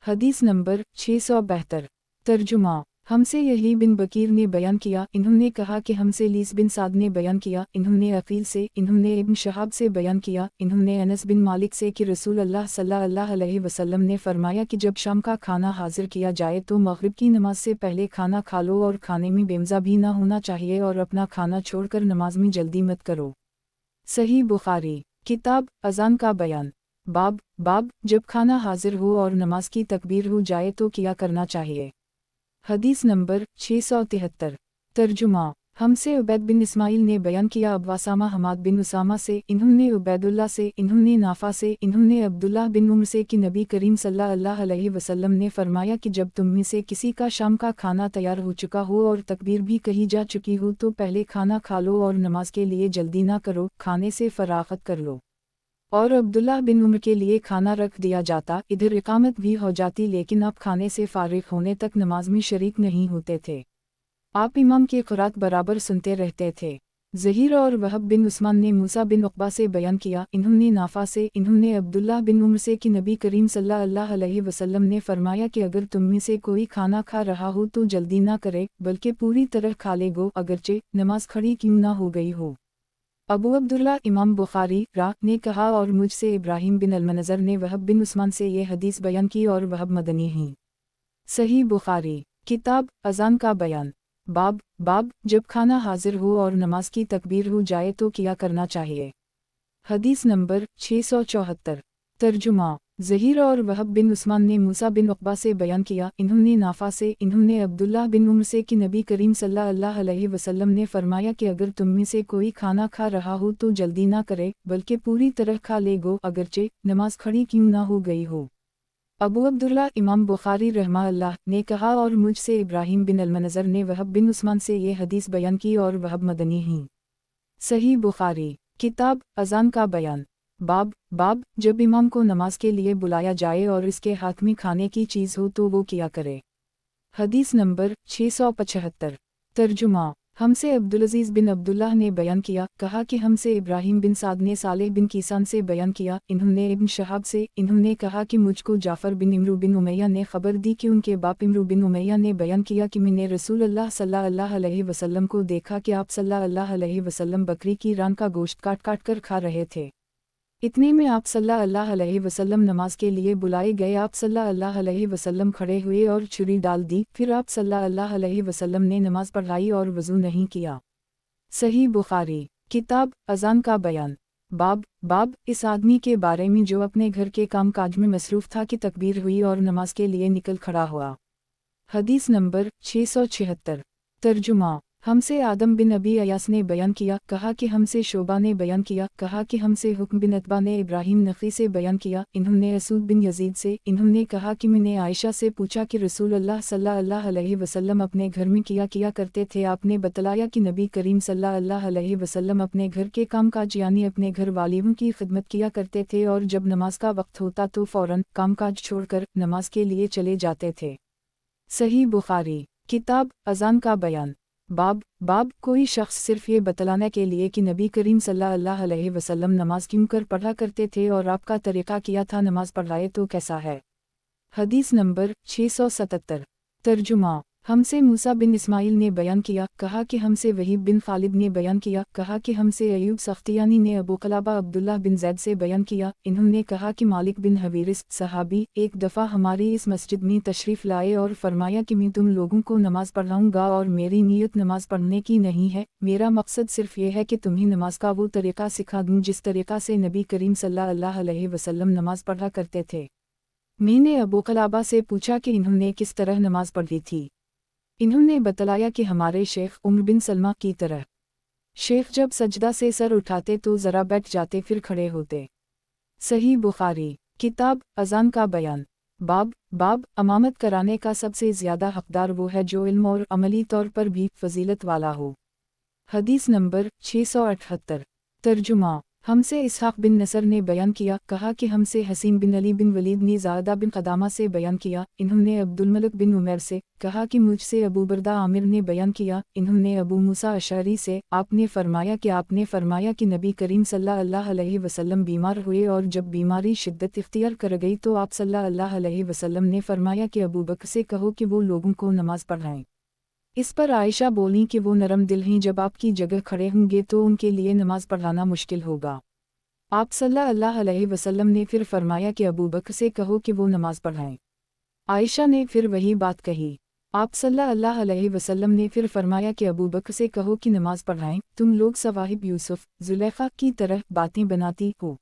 हदीस नंबर 672। तर्जुमा। हमसे यही बिन बकीर ने बयान किया, इन्होंने कहा कि हमसे लीस बिन साद ने बयान किया, इन्होंने अकील से, इन्होंने इब्न शहाब से बयान किया, इन्होंने अनस बिन मालिक से कि रसूल अल्लाह सल्लल्लाहु अलैहि वसल्लम ने फरमाया कि जब शाम का खाना हाजिर किया जाए तो मगरिब की नमाज से पहले खाना खा लो और खाने में बेमज़ा भी ना होना चाहिए और अपना खाना छोड़कर नमाज में जल्दी मत करो। सही बुखारी किताब अज़ान का बयान। बाब जब खाना हाजिर हो और नमाज की तकबीर हो जाए तो क्या करना चाहिए। हदीस नंबर 673। तर्जुमा। हमसे उबैद बिन इस्माइल ने बयान किया, अब्वासामा हमाद बिन उसामा से, इन्होंने उबैदुल्लाह से, इन्होंने नाफा से, इन्होंने अब्दुल्लाह बिन उम्र से कि नबी करीम सल्लल्लाहु अलैहि वसल्लम ने फरमाया कि जब तुम में से किसी का शाम का खाना तैयार हो चुका हो और तकबीर भी कही जा चुकी हो तो पहले खाना खा लो और नमाज के लिए जल्दी ना करो, खाने से फरागत कर लो। और अब्दुल्लाह बिन उम्र के लिए खाना रख दिया जाता, इधर इकामत भी हो जाती, लेकिन आप खाने से फारिग होने तक नमाज में शरीक नहीं होते थे। आप इमाम की क़ुरात बराबर सुनते रहते थे। ज़हीर और वहब बिन उस्मान ने मूसा बिन उक़बा से बयान किया, इन्होंने नाफा से, इन्होंने अब्दुल्लाह बिन उम्र से कि नबी करीम सल्लल्लाहु अलैहि वसल्लम ने फरमाया कि अगर तुम में से कोई खाना खा रहा हो तो जल्दी ना करे, बल्कि पूरी तरह खा ले गो, अगरचे नमाज खड़ी क्यों ना हो गई हो। अबू अब्दुल्ला इमाम बुखारी ने कहा, और मुझसे इब्राहिम बिन अलमनज़र ने वहब बिन उस्मान से ये हदीस बयान की और वहब मदनी ही। सही बुखारी किताब अज़ान का बयान। बाब जब खाना हाजिर हो और नमाज की तकबीर हो जाए तो क्या करना चाहिए। हदीस नंबर 674। तर्जुमा। ज़हीर और वहब बिन उस्मान ने मूसा बिन उक़बा से बयान किया, इन्होंने नाफा से, इन्होंने अब्दुल्लाह बिन उम्र से कि नबी करीम सल्लल्लाहु अलैहि वसल्लम ने फरमाया कि अगर तुम में से कोई खाना खा रहा हो तो जल्दी ना करे, बल्कि पूरी तरह खा ले गो, अगरचे नमाज खड़ी क्यों ना हो गई हो। अबू अब्दुल्ला इमाम बुखारी रहमहुल्लाह ने कहा, और मुझसे इब्राहिम बिन अलमनज़र ने वहब बिन उस्मान से ये हदीस बयान की और वहब मदनी ही। सही बुखारी किताब अज़ान का बयान। बाब जब इमाम को नमाज के लिए बुलाया जाए और इसके हाथ में खाने की चीज़ हो तो वो क्या करे। हदीस नंबर 675। तर्जुमा। हमसे अब्दुल-अज़ीज़ बिन अब्दुल्लाह ने बयान किया, कहा कि हमसे इब्राहिम बिन साद ने सालेह बिन कीसान से बयान किया, इन्होंने इब्न शहाब से, इन्होंने कहा कि मुझको जाफ़र बिन इमरू बिन उमैया ने खबर दी कि उनके बाप इमरू बिन उमैया ने बयान किया कि मैंने रसूल अल्लाह सल्लल्लाहु अलैहि वसल्लम को देखा कि आप सल्लल्लाहु अलैहि वसल्लम बकरी की रान का गोश्त काट काट कर खा रहे थे। इतने में आप सल्लल्लाहु अलैहि वसल्लम नमाज के लिए बुलाए गए। आप सल्लल्लाहु अलैहि वसल्लम खड़े हुए और छुरी डाल दी, फिर आप सल्लल्लाहु अलैहि वसल्लम ने नमाज पढ़ाई और वज़ू नहीं किया। सही बुखारी किताब अज़ान का बयान। बाब इस आदमी के बारे में जो अपने घर के काम काज में मसरूफ़ था कि तकबीर हुई और नमाज के लिए निकल खड़ा हुआ। हदीस नंबर 676। तर्जुमा। हमसे आदम बिन अबी अयास ने बयान किया, कहा कि हमसे शोबा ने बयान किया, कहा कि हमसे हुक्म बिन अतबा ने इब्राहिम नखी से बयान किया, इन्होंने असूद बिन यजीद से, इन्होंने कहा कि मैंने आयशा से पूछा कि रसूल अल्लाह सल्लल्लाहु अलैहि वसल्लम अपने घर में किया करते थे। आपने बतलाया कि नबी करीम सल्लल्लाहु अलैहि वसल्लम अपने घर के काम काज यानी अपने घर वालियों की खिदमत किया करते थे और जब नमाज का वक्त होता तो फ़ौरन काम काज छोड़कर नमाज के लिए चले जाते थे। सही बुखारी किताब अज़ान का बयान। बाब कोई शख्स सिर्फ ये बतलाने के लिए कि नबी करीम सल्लल्लाहु अलैहि वसल्लम नमाज क्यों कर पढ़ा करते थे और आपका तरीक़ा किया था नमाज पढ़ाए तो कैसा है। हदीस नंबर 677। तर्जुमा। हमसे मूसा बिन इस्माइल ने बयान किया, कहा कि हमसे वहीब बिन खालिद ने बयान किया, कहा कि हमसे अयूब सख्तियानी ने अबू क़लाबा अब्दुल्लाह बिन ज़ैद से बयान किया, इन्होंने कहा कि मालिक बिन हवीरिस सहाबी एक दफ़ा हमारी इस मस्जिद में तशरीफ़ लाए और फरमाया कि मैं तुम लोगों को नमाज पढ़ाऊँगा और मेरी नीयत नमाज पढ़ने की नहीं है, मेरा मकसद सिर्फ ये है कि तुम्हें नमाज का वो तरीक़ा सिखा दूँ जिस तरीक़ा से नबी करीम सल्लल्लाहु अलैहि वसल्लम नमाज पढ़ा करते थे। मैंने अबू क़लाबा से पूछा कि इन्होंने किस तरह नमाज पढ़ी थी। इन्होंने बतलाया कि हमारे शेख उम्र बिन सलमा की तरह। शेख जब सजदा से सर उठाते तो ज़रा बैठ जाते फिर खड़े होते। सही बुखारी किताब अज़ान का बयान। बाब अमामत कराने का सबसे ज़्यादा हक़दार वो है जो इल्म और अमली तौर पर भी फजीलत वाला हो। हदीस नंबर 678। तर्जुमा। हमसे इसहाक़ बिन नसर ने बयान किया, कहा कि हमसे हसीन बिन अली बिन वलीद ने ज़ादा बिन क़दामा से बयान किया, इन्होंने अब्दुल मलिक बिन उमैर से, कहा कि मुझसे अबू बरदा आमिर ने बयान किया, इन्होंने अबू मूसा अशअरी से, आपने फरमाया कि नबी करीम सल्लल्लाहु अलैहि वसल्लम बीमार हुए और जब बीमारी शिद्दत इख्तियार कर गई तो आप सल्लल्लाहु अलैहि वसल्लम ने फरमाया कि अबू बकर से कहो कि वो लोगों को नमाज पढ़ाएं। इस पर आयशा बोलीं कि वो नरम दिल हैं, जब आपकी जगह खड़े होंगे तो उनके लिए नमाज पढ़ाना मुश्किल होगा। आप सल्लल्लाहु अलैहि वसल्लम ने फिर फरमाया कि अबू बकर से कहो कि वो नमाज पढ़ाएं। आयशा ने फिर वही बात कही। आप सल्लल्लाहु अलैहि वसल्लम ने फिर फरमाया कि अबू बकर से कहो कि नमाज पढ़ाएं, तुम लोग सवाहिब यूसुफ, जुलेखा की तरह बातें बनाती हो।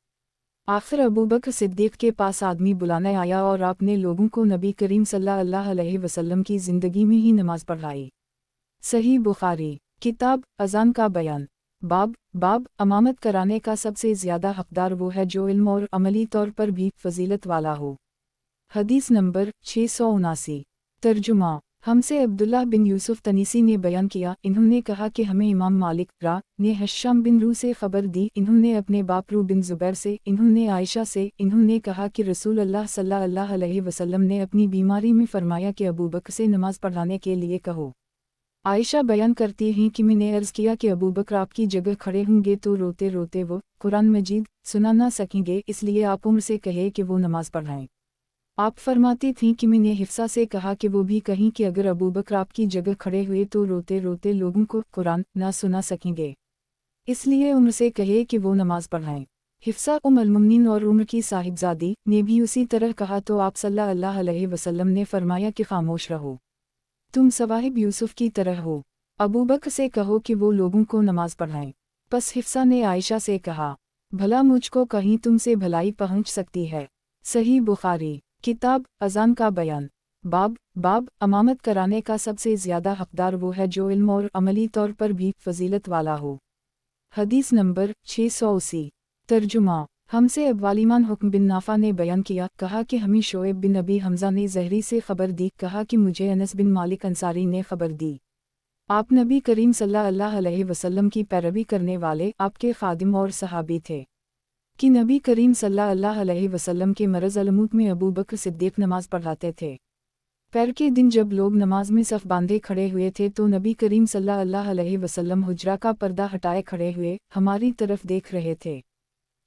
आखिर अबू बकर सिद्दीक के पास आदमी बुलाने आया और आपने लोगों को नबी करीम सल्लल्लाहु अलैहि वसल्लम की ज़िंदगी में ही नमाज पढ़ाई। सही बुखारी किताब अज़ान का बयान। बाब अमामत कराने का सबसे ज़्यादा हकदार वो है जो इल्म और अमली तौर पर भी फजीलत वाला हो। हदीस नंबर 679। तर्जुमा। हमसे अब्दुल्लाह बिन यूसुफ तनीसी ने बयान किया, इन्होंने कहा कि हमें इमाम मालिक ने हश्शाम बिन रू से खबर दी, इन्होंने अपने बाप रू बिन ज़ुबैर से, इन्होंने आयशा से, इन्होंने कहा कि रसूल अल्लाह सल्लल्लाहु अलैहि वसल्लम ने अपनी बीमारी में फरमाया कि अबू बकर से नमाज पढ़ाने के लिए कहो। आयशा बयान करती हैं कि मैंने अर्ज़ किया कि अबू बकर आपकी जगह खड़े होंगे तो रोते रोते वो कुरान मजीद सुना ना सकेंगे, इसलिए आप उम्र से कहे कि वो नमाज पढ़ाएं। आप फरमाती थीं कि मैंने हिफ्सा से कहा कि वो भी कहीं कि अगर अबू बकर आपकी जगह खड़े हुए तो रोते रोते लोगों को कुरान ना सुना सकेंगे, इसलिए उम्र से कहे कि वो नमाज पढ़ाएं। हिफ्सा अल-मुमिनीन और उम्र की साहिबजादी ने भी उसी तरह कहा तो आप सल्लल्लाहु अलैहि वसल्लम ने फरमाया कि खामोश रहो, तुम सवाहिब यूसुफ की तरह हो। अबू बकर से कहो कि वो लोगों को नमाज पढ़ाएं। बस हिफ्सा ने आयशा से कहा, भला मुझको कहीं तुमसे भलाई पहुंच सकती है। सही बुखारी किताब अज़ान का बयान। बाब अमामत कराने का सबसे ज़्यादा हकदार वो है जो इल्म और अमली तौर पर भी फजीलत वाला हो। हदीस नंबर 680। तर्जुमा। हमसे अब्वालिमान हुक्म बिन नाफा ने बयान किया, कहा कि हमें शोएब बिन अबी हमज़ा ने ज़हरी से खबर दी, कहा कि मुझे अनस बिन मालिक अंसारी ने खबर दी। आप नबी करीम सल्लल्लाहु अलैहि वसल्लम की पैरवी करने वाले आपके खादिम और सहाबी थे कि नबी करीम सल्लल्लाहु अलैहि वसल्लम के मरज़ अलमूत में अबू बकर सिद्दीक नमाज पढ़ाते थे। पैर के दिन जब लोग नमाज में सफ़ बांधे खड़े हुए थे तो नबी करीम सल्लल्लाहु अलैहि वसल्लम हुज्रा का पर्दा हटाए खड़े हुए हमारी तरफ देख रहे थे।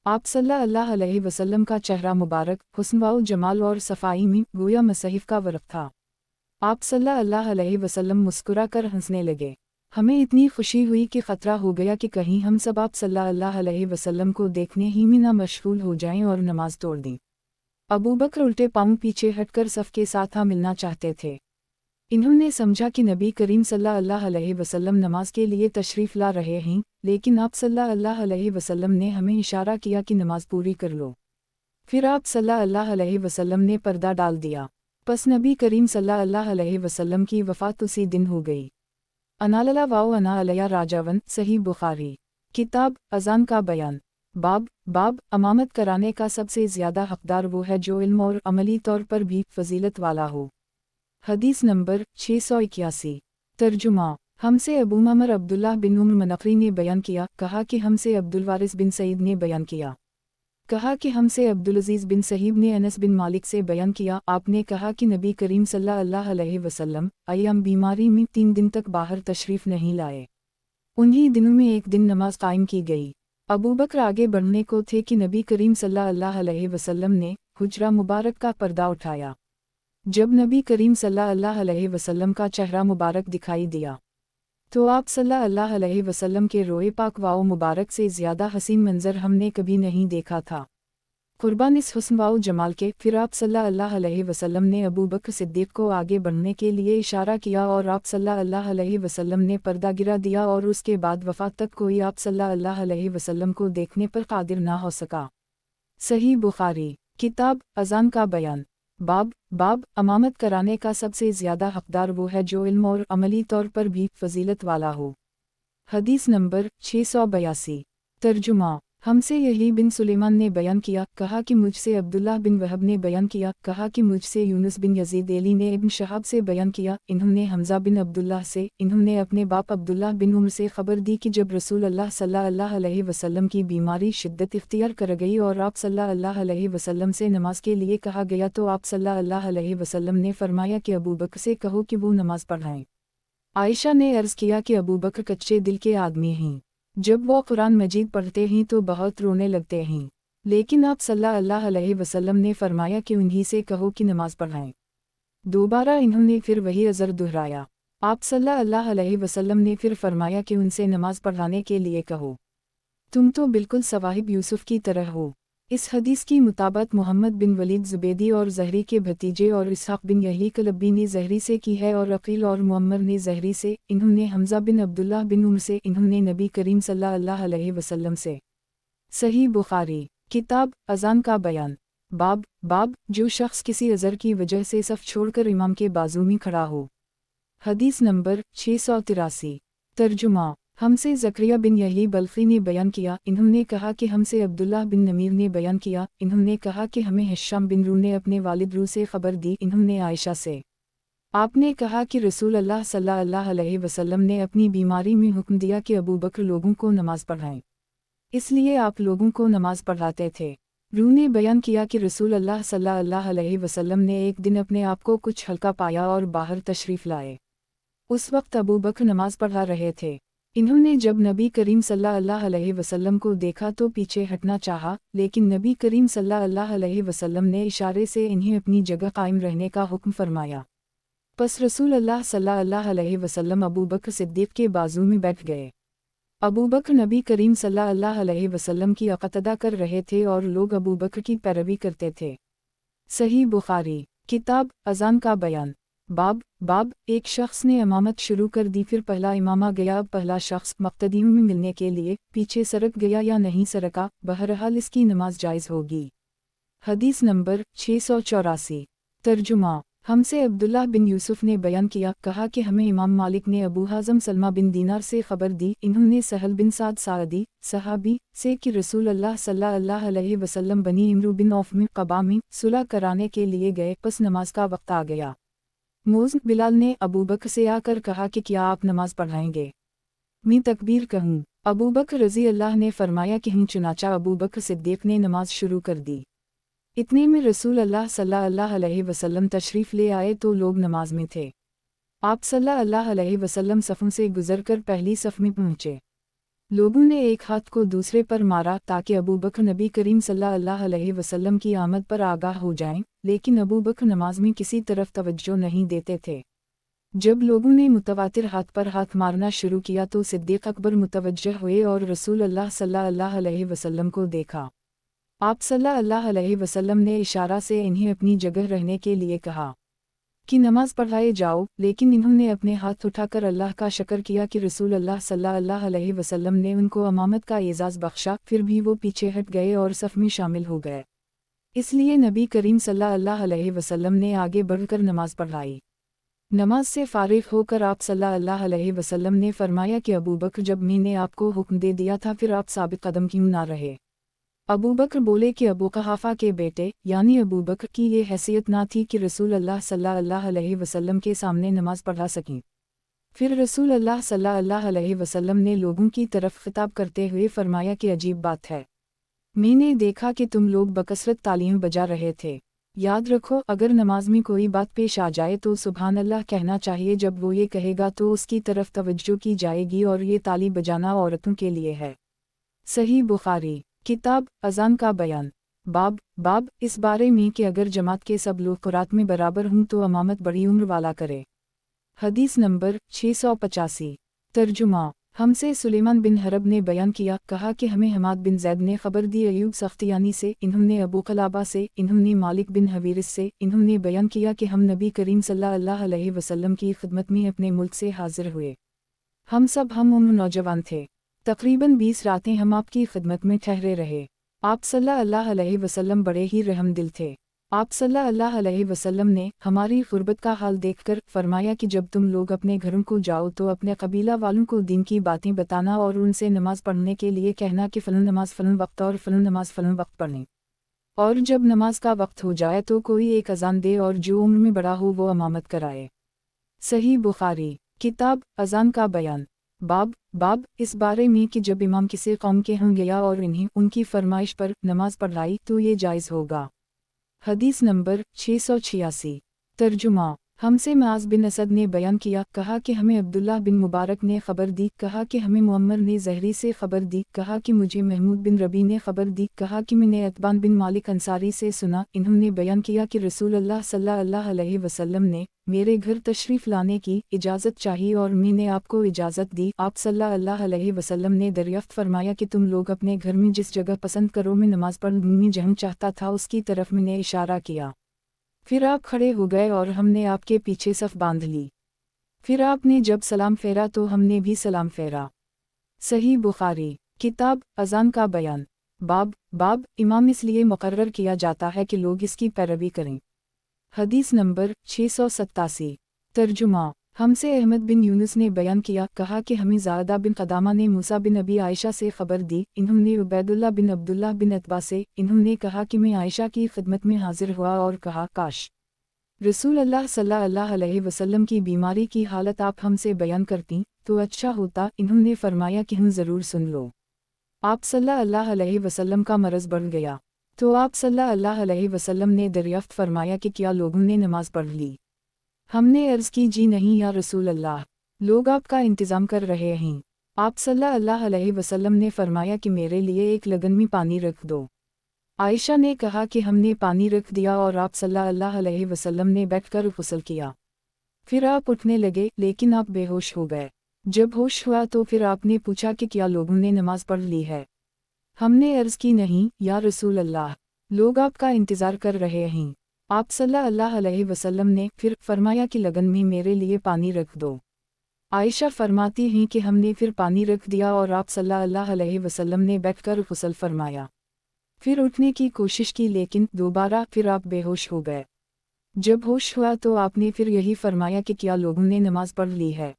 आप सल्लल्लाहु अलैहि वसल्लम का चेहरा मुबारक हुस्न व जमाल और सफ़ाई में गोया मसहिफ़ का वर्क था। आप सल्लल्लाहु अलैहि वसल्लम मुस्कुरा कर हंसने लगे। हमें इतनी खुशी हुई कि ख़तरा हो गया कि कहीं हम सब आप सल्लल्लाहु अलैहि वसल्लम को देखने ही में ना मशगूल हो जाएं और नमाज तोड़ दें। अबू बकर उल्टे पाँव पीछे हटकर सफ़ के साथ मिलना चाहते थे। इन्होंने समझा कि नबी करीम सल्लल्लाहु अलैहि वसल्लम नमाज के लिए तशरीफ़ ला रहे हैं, लेकिन आप सल्लल्लाहु अलैहि वसल्लम ने हमें इशारा किया कि नमाज पूरी कर लो। फिर आप सल्लल्लाहु अलैहि वसल्लम ने पर्दा डाल दिया। बस नबी करीम सल्लल्लाहु अलैहि वसल्लम की वफ़ात उसी दिन हो गई। अनालला वाओ अना अलया राजावन। सही बुखारी किताब अज़ान का बयान। बाब अमामत कराने का सबसे ज़्यादा हकदार वो है जो इल्म और अमली तौर पर भी फजीलत वाला हो। हदीस नंबर 681। तर्जुमा। हमसे अबू ममर अब्दुल्लाह बिन उम्र मनफ़री ने बयान किया, कहा कि हमसे अब्दुल वारिस बिन सईद ने बयान किया, कहा कि हमसे अब्दुल अज़ीज़ बिन सहीब ने अनस बिन मालिक से बयान किया, आपने कहा कि नबी करीम सल्लल्लाहु अलैहि वसल्लम अय्याम बीमारी में 3 दिन तक बाहर तशरीफ़ नहीं लाए। उन्हीं दिनों में एक दिन नमाज कायम की गई। अबू बकर आगे बढ़ने को थे कि नबी करीम सल्लल्लाहु अलैहि वसल्लम ने हुज्रा मुबारक का पर्दा उठाया। जब नबी करीम सल्लल्लाहु अलैहि वसल्लम का चेहरा मुबारक दिखाई दिया तो आप सल्लल्लाहु अलैहि वसल्लम के रोए पाक वाओ मुबारक से ज़्यादा हसीन मंजर हमने कभी नहीं देखा था। कुर्बान इस हुस्न वाओ जमाल के फिर आप सल्लल्लाहु अलैहि वसल्लम ने अबू बकर सिद्दीक़ को आगे बढ़ने के लिए इशारा किया और आप सल्लल्लाहु अलैहि वसल्लम ने पर्दा गिरा दिया और उसके बाद वफ़ात तक कोई आप सल्लल्लाहु अलैहि वसल्लम को देखने पर कादिर ना हो सका। सही बुखारी किताब अज़ान का बयान। बाब अमामत कराने का सबसे ज़्यादा हकदार वो है जो इल्म और अमली तौर पर भी फजीलत वाला हो। हदीस नंबर 682। तर्जुमा। हमसे यही बिन सुलेमान ने बयान किया, कहा कि मुझसे अब्दुल्लाह बिन वहब ने बयान किया, कहा कि मुझसे यूनुस बिन यजीद एली ने इब्न शहाब से बयान किया, इन्होंने हमज़ा बिन अब्दुल्लाह से, इन्होंने अपने बाप अब्दुल्लाह बिन उम्र से खबर दी कि जब रसूल अल्लाह सल्लल्लाहु अलैहि वसल्लम की बीमारी शिद्दत इख्तियार कर गई और आप सल्लल्लाहु अलैहि वसल्लम से नमाज के लिए कहा गया तो आप सल्लल्लाहु अलैहि वसल्लम ने फरमाया कि अबू बकर से कहो कि वो नमाज पढ़ाएं। आयशा ने अर्ज़ किया कि अबू बकर कच्चे दिल के आदमी हैं, जब वो कुरान मजीद पढ़ते हैं तो बहुत रोने लगते हैं, लेकिन आप सल्लल्लाहु अलैहि वसल्लम ने फरमाया कि उन्हीं से कहो कि नमाज पढ़ाएं। दोबारा इन्होंने फिर वही अज़र दोहराया। आप सल्लल्लाहु अलैहि वसल्लम ने फिर फरमाया कि उनसे नमाज पढ़ाने के लिए कहो। तुम तो बिल्कुल सवाहिब यूसुफ की तरह हो। इस हदीस की मुताबिक मोहम्मद बिन वलीद ज़ुबैदी और ज़हरी के भतीजे और इसहाक़ बिन यही कलबी ने ज़हरी से की है और अकील और मुअम्मर ने ज़हरी से, इन्होंने हमज़ा बिन अब्दुल्लाह बिन उम्र से, इन्होंने नबी करीम सल्लल्लाहु अलैहि वसल्लम से। सही बुखारी किताब अज़ान का बयान। बाब जो शख्स किसी अज़र की वजह से सफ़ छोड़कर इमाम के बाजू में खड़ा हो। हदीस नंबर 683। तर्जुमा हमसे ज़करिया बिन यही बल्खी ने बयान किया, इन्होंने कहा कि हमसे अब्दुल्लाह बिन नमीर ने बयान किया, इन्होंने कहा कि हमें हिशाम बिन रू ने अपने वालिद रू से ख़बर दी, इन्होंने आयशा से। आपने कहा कि रसूल अल्लाह सल्लल्लाहु अलैहि वसल्लम ने अपनी बीमारी में हुक्म दिया कि अबू बकर लोगों को नमाज पढ़ाएं, इसलिए आप लोगों को नमाज पढ़ाते थे। रू ने बयान किया कि रसूल अल्लाह सल्लल्लाहु अलैहि वसल्लम ने एक दिन अपने आप को कुछ हल्का पाया और बाहर तशरीफ़ लाए। उस वक्त अबू बकर नमाज पढ़ा रहे थे। इन्होंने जब नबी करीम सल्लल्लाहु अलैहि वसल्लम को देखा तो पीछे हटना चाहा, लेकिन नबी करीम सल्लल्लाहु अलैहि वसल्लम ने इशारे से इन्हें अपनी जगह कायम रहने का हुक्म फरमाया। बस रसूल अल्लाह सल्लल्लाहु अलैहि वसल्लम अबू बकर सिद्दीक़ के बाजू में बैठ गए। अबू बकर नबी करीम सल्लल्लाहु अलैहि वसल्लम की इक़्तिदा कर रहे थे और लोग अबू बकर की पैरवी करते थे। सही बुखारी किताब अज़ान का बयान। बाब एक शख्स ने इमामत शुरू कर दी, फिर पहला इमामा गया। अब पहला शख्स मक़्तदियों में मिलने के लिए पीछे सरक गया या नहीं सरका, बहरहाल इसकी नमाज जायज़ होगी। हदीस नंबर 684। तर्जुमा हमसे अब्दुल्लाह बिन यूसुफ ने बयान किया, कहा कि हमें इमाम मालिक ने अबू हाज़म सलमा बिन दीनार से ख़बर दी, इन्होंने सहल बिन साद सादी सहाबी से कि रसूल अल्लाह सल्लल्लाहु अलैहि वसल्लम बनी इमरू बिन औफ में क़बा में सुलह कराने के लिए गए, बस नमाज का वक्त आ गया। मोज़ बिलाल ने अबू बकर से आकर कहा कि क्या आप नमाज पढ़ाएंगे? मैं तकबीर कहूँ? अबू बकर रज़ी अल्लाह ने फरमाया कि हूँ। चुनाचा अबू बकर सिद्दीक़ ने नमाज शुरू कर दी। इतने में रसूल अल्लाह सल्लल्लाहु अलैहि वसल्लम तशरीफ़ ले आए तो लोग नमाज में थे। आप सल्लल्लाहु अलैहि वसल्लम सफ़ों से गुज़रकर पहली सफ़ में पहुँचे। लोगों ने एक हाथ को दूसरे पर मारा ताकि अबू बकर नबी करीम सल्लल्लाहु अलैहि वसल्लम की आमद पर आगाह हो जाएं, लेकिन अबू बकर नमाज में किसी तरफ तवज्जो नहीं देते थे। जब लोगों ने मुतवातिर हाथ पर हाथ मारना शुरू किया तो सिद्दीक़ अकबर मुतवज्जह हुए और रसूल अल्लाह सल्लल्लाहु अलैहि वसल्लम को देखा। आप सल्लल्लाहु अलैहि वसल्लम ने इशारा से इन्हें अपनी जगह रहने के लिए कहा कि नमाज पढ़ाए जाओ, लेकिन इन्होंने अपने हाथ उठाकर अल्लाह का शुक्र किया कि रसूल अल्लाह सल्लल्लाहु अलैहि वसल्लम ने उनको अमामत का एजाज़ बख्शा, फिर भी वो पीछे हट गए और सफ़ में शामिल हो गए। इसलिए नबी करीम सल्लल्लाहु अलैहि वसल्लम ने आगे बढ़कर नमाज पढ़ाई। नमाज से फ़ारिग़ होकर आप सल्लल्लाहु अलैहि वसल्लम ने फरमाया कि अबू बकर, जब मैंने आपको हुक्म दे दिया था फिर आप साबित कदम क्यों ना रहे? अबू बकर बोले कि अबू कहाफ़ा के बेटे यानी अबू बकर की ये हैसियत ना थी कि रसूल अल्लाह सल्लल्लाहु अलैहि वसल्लम के सामने नमाज पढ़ा सकें। फिर रसूल अल्लाह सल्लल्लाहु अलैहि वसल्लम ने लोगों की तरफ खिताब करते हुए फरमाया कि अजीब बात है, मैंने देखा कि तुम लोग बकसरत तालियां बजा रहे थे। याद रखो, अगर नमाज में कोई बात पेश आ जाए तो सुभान अल्लाह कहना चाहिए। जब वो ये कहेगा तो उसकी तरफ तवज्जो की जाएगी और ये ताली बजाना औरतों के लिए है। सही बुखारी किताब अज़ान का बयान। बाब इस बारे में कि अगर जमात के सब लोग क़ुरात में बराबर हों तो इमामत बड़ी उम्र वाला करे। हदीस नंबर 685। तर्जुमा हमसे सुलेमान बिन हरब ने बयान किया, कहा कि हमें हमाद बिन ज़ैद ने ख़बर दी अयूब सख्तियानी से, इन्होंने अबू क़लाबा से, इन्होंने मालिक बिन हवीरिस से, इन्होंने बयान किया कि हम नबी करीम सल्लल्लाहु अलैहि वसल्लम की खिदमत में अपने मुल्क से हाजिर हुए। हम उम्र नौजवान थे। तकरीबन 20 रातें हम आपकी खिदमत में ठहरे रहे। आप सल्लल्लाहु अलैहि वसल्लम बड़े ही रहम दिल थे। आप सल्लल्लाहु अलैहि वसल्लम ने हमारी ग़ुरबत का हाल देखकर फरमाया कि जब तुम लोग अपने घरों को जाओ तो अपने कबीला वालों को दीन की बातें बताना और उनसे नमाज पढ़ने के लिए कहना कि फ़लन नमाज फ़लन वक्त और फ़लन नमाज फ़लन वक्त पढ़ें। और जब नमाज का वक्त हो जाए तो कोई एक अज़ान दे और जो उम्र में बड़ा हो वो इमामत कराए। सही बुखारी किताब अज़ान का बयान। बाब इस बारे में कि जब इमाम किसी कौम के हों गया और इन्हें उनकी फरमाइश पर नमाज पढ़ाई तो ये जायज़ होगा। हदीस नंबर 686। तर्जुमा ہم سے معاذ بن اسد نے بیان کیا، کہا کہ ہمیں عبداللہ بن مبارک نے خبر دی، کہا کہ ہمیں معمر نے زہری سے خبر دی، کہا کہ مجھے محمود بن ربی نے خبر دی، کہا کہ میں نے اتبان بن مالک انصاری سے سنا، انہوں نے بیان کیا کہ رسول اللہ صلی اللہ علیہ وسلم نے میرے گھر تشریف لانے کی اجازت چاہی اور میں نے آپ کو اجازت دی۔ آپ صلی اللہ علیہ وسلم نے دریافت فرمایا کہ تم لوگ اپنے گھر میں جس جگہ پسند کرو میں نماز پڑھوں، جہاں چاہتا تھا اس کی طرف میں نے اشارہ کیا، پھر آپ کھڑے ہو گئے اور ہم نے آپ کے پیچھے صف باندھ لی، پھر آپ نے جب سلام پھیرا تو ہم نے بھی سلام پھیرا۔ صحیح بخاری، کتاب اذان کا بیان۔ باب امام اس لیے مقرر کیا جاتا ہے کہ لوگ اس کی پیروی کریں۔ حدیث نمبر 687۔ ترجمہ۔ ہم سے احمد بن یونس نے بیان کیا، کہا کہ ہمیں زائدہ بن قدامہ نے موسیٰ بن ابی عائشہ سے خبر دی، انہوں نے عبیداللہ بن عبداللہ بن عتبہ سے، انہوں نے کہا کہ میں عائشہ کی خدمت میں حاضر ہوا اور کہا کاش رسول اللہ صلی اللہ علیہ وسلم کی بیماری کی حالت آپ ہم سے بیان کرتیں تو اچھا ہوتا، انہوں نے فرمایا کہ ہم ضرور سن لو۔ آپ صلی اللہ علیہ وسلم کا مرض بڑھ گیا تو آپ صلی اللہ علیہ وسلم نے دریافت فرمایا کہ کیا لوگوں نے نماز پڑھ لی؟ ہم نے عرض کی جی نہیں یا رسول اللہ، لوگ آپ کا انتظام کر رہے ہیں۔ آپ صلی اللہ علیہ وسلم نے فرمایا کہ میرے لیے ایک لگن میں پانی رکھ دو۔ عائشہ نے کہا کہ ہم نے پانی رکھ دیا اور آپ صلی اللہ علیہ وسلم نے بیٹھ کر غسل کیا، پھر آپ اٹھنے لگے لیکن آپ بے ہوش ہو گئے۔ جب ہوش ہوا تو پھر آپ نے پوچھا کہ کیا لوگوں نے نماز پڑھ لی ہے؟ ہم نے عرض کی نہیں یا رسول اللہ، لوگ آپ کا انتظار کر رہے ہیں۔ آپ صلی اللہ علیہ وسلم نے پھر فرمایا کہ لگن میں میرے لیے پانی رکھ دو۔ عائشہ فرماتی ہیں کہ ہم نے پھر پانی رکھ دیا اور آپ صلی اللہ علیہ وسلم نے بیٹھ کر غسل فرمایا، پھر اٹھنے کی کوشش کی لیکن دوبارہ پھر آپ بے ہوش ہو گئے۔ جب ہوش ہوا تو آپ نے پھر یہی فرمایا کہ کیا لوگوں نے نماز پڑھ لی ہے؟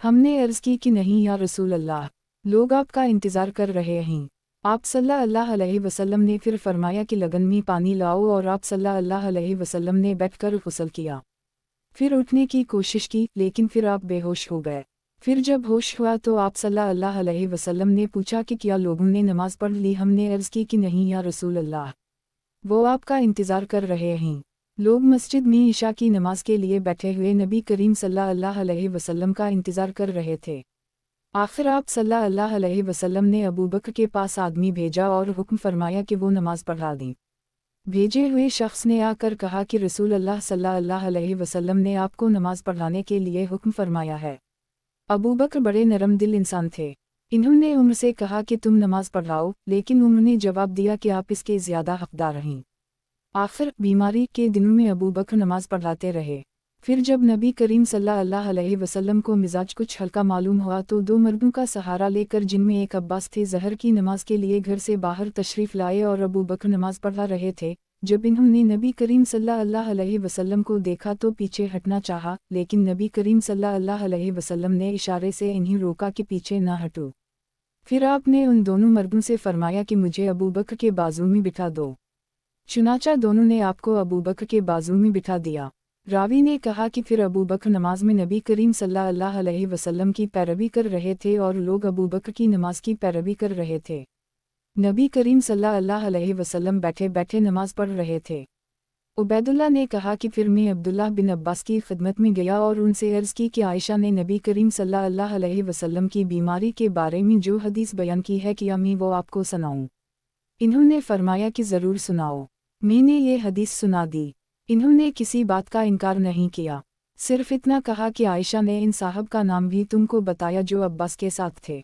ہم نے عرض کی کہ نہیں یا رسول اللہ، لوگ آپ کا انتظار کر رہے ہیں۔ آپ صلی اللہ علیہ وسلم نے پھر فرمایا کہ لگن میں پانی لاؤ اور آپ صلی اللہ علیہ وسلم نے بیٹھ کر غسل کیا، پھر اٹھنے کی کوشش کی لیکن پھر آپ بے ہوش ہو گئے۔ پھر جب ہوش ہوا تو آپ صلی اللہ علیہ وسلم نے پوچھا کہ کیا لوگوں نے نماز پڑھ لی؟ ہم نے عرض کی کہ نہیں یا رسول اللہ، وہ آپ کا انتظار کر رہے ہیں۔ لوگ مسجد میں عشاء کی نماز کے لیے بیٹھے ہوئے نبی کریم صلی اللہ علیہ وسلم کا انتظار کر رہے تھے۔ آخر آپ صلی اللہ علیہ وسلم نے ابوبکر کے پاس آدمی بھیجا اور حکم فرمایا کہ وہ نماز پڑھا دیں۔ بھیجے ہوئے شخص نے آ کر کہا کہ رسول اللہ صلی اللہ علیہ وسلم نے آپ کو نماز پڑھانے کے لیے حکم فرمایا ہے۔ ابوبکر بڑے نرم دل انسان تھے، انہوں نے عمر سے کہا کہ تم نماز پڑھاؤ، لیکن عمر نے جواب دیا کہ آپ اس کے زیادہ حقدار ہیں۔ آخر بیماری کے دنوں میں ابوبکر نماز پڑھاتے رہے۔ پھر جب نبی کریم صلی اللہ علیہ وسلم کو مزاج کچھ ہلکا معلوم ہوا تو دو مردوں کا سہارا لے کر جن میں ایک عباس تھے ظہر کی نماز کے لیے گھر سے باہر تشریف لائے اور ابوبکر نماز پڑھا رہے تھے۔ جب انہوں نے نبی کریم صلی اللہ علیہ وسلم کو دیکھا تو پیچھے ہٹنا چاہا، لیکن نبی کریم صلی اللہ علیہ وسلم نے اشارے سے انہیں روکا کہ پیچھے نہ ہٹو۔ پھر آپ نے ان دونوں مردوں سے فرمایا کہ مجھے ابوبکر کے بازو میں بٹھا دو۔ چنانچہ دونوں نے آپ کو ابوبکر کے بازو میں بٹھا دیا۔ راوی نے کہا کہ پھر ابوبکر نماز میں نبی کریم صلی اللہ علیہ وسلم کی پیروی کر رہے تھے اور لوگ ابوبکر کی نماز کی پیروی کر رہے تھے۔ نبی کریم صلی اللہ علیہ وسلم بیٹھے بیٹھے نماز پڑھ رہے تھے۔ عبیداللہ نے کہا کہ پھر میں عبداللہ بن عباس کی خدمت میں گیا اور ان سے عرض کی کہ عائشہ نے نبی کریم صلی اللہ علیہ وسلم کی بیماری کے بارے میں جو حدیث بیان کی ہے کیا میں وہ آپ کو سناؤں؟ انہوں نے فرمایا کہ ضرور سناؤ۔ میں نے یہ حدیث سنا دی۔ انہوں نے کسی بات کا انکار نہیں کیا، صرف اتنا کہا کہ عائشہ نے ان صاحب کا نام بھی تم کو بتایا جو عباس کے ساتھ تھے؟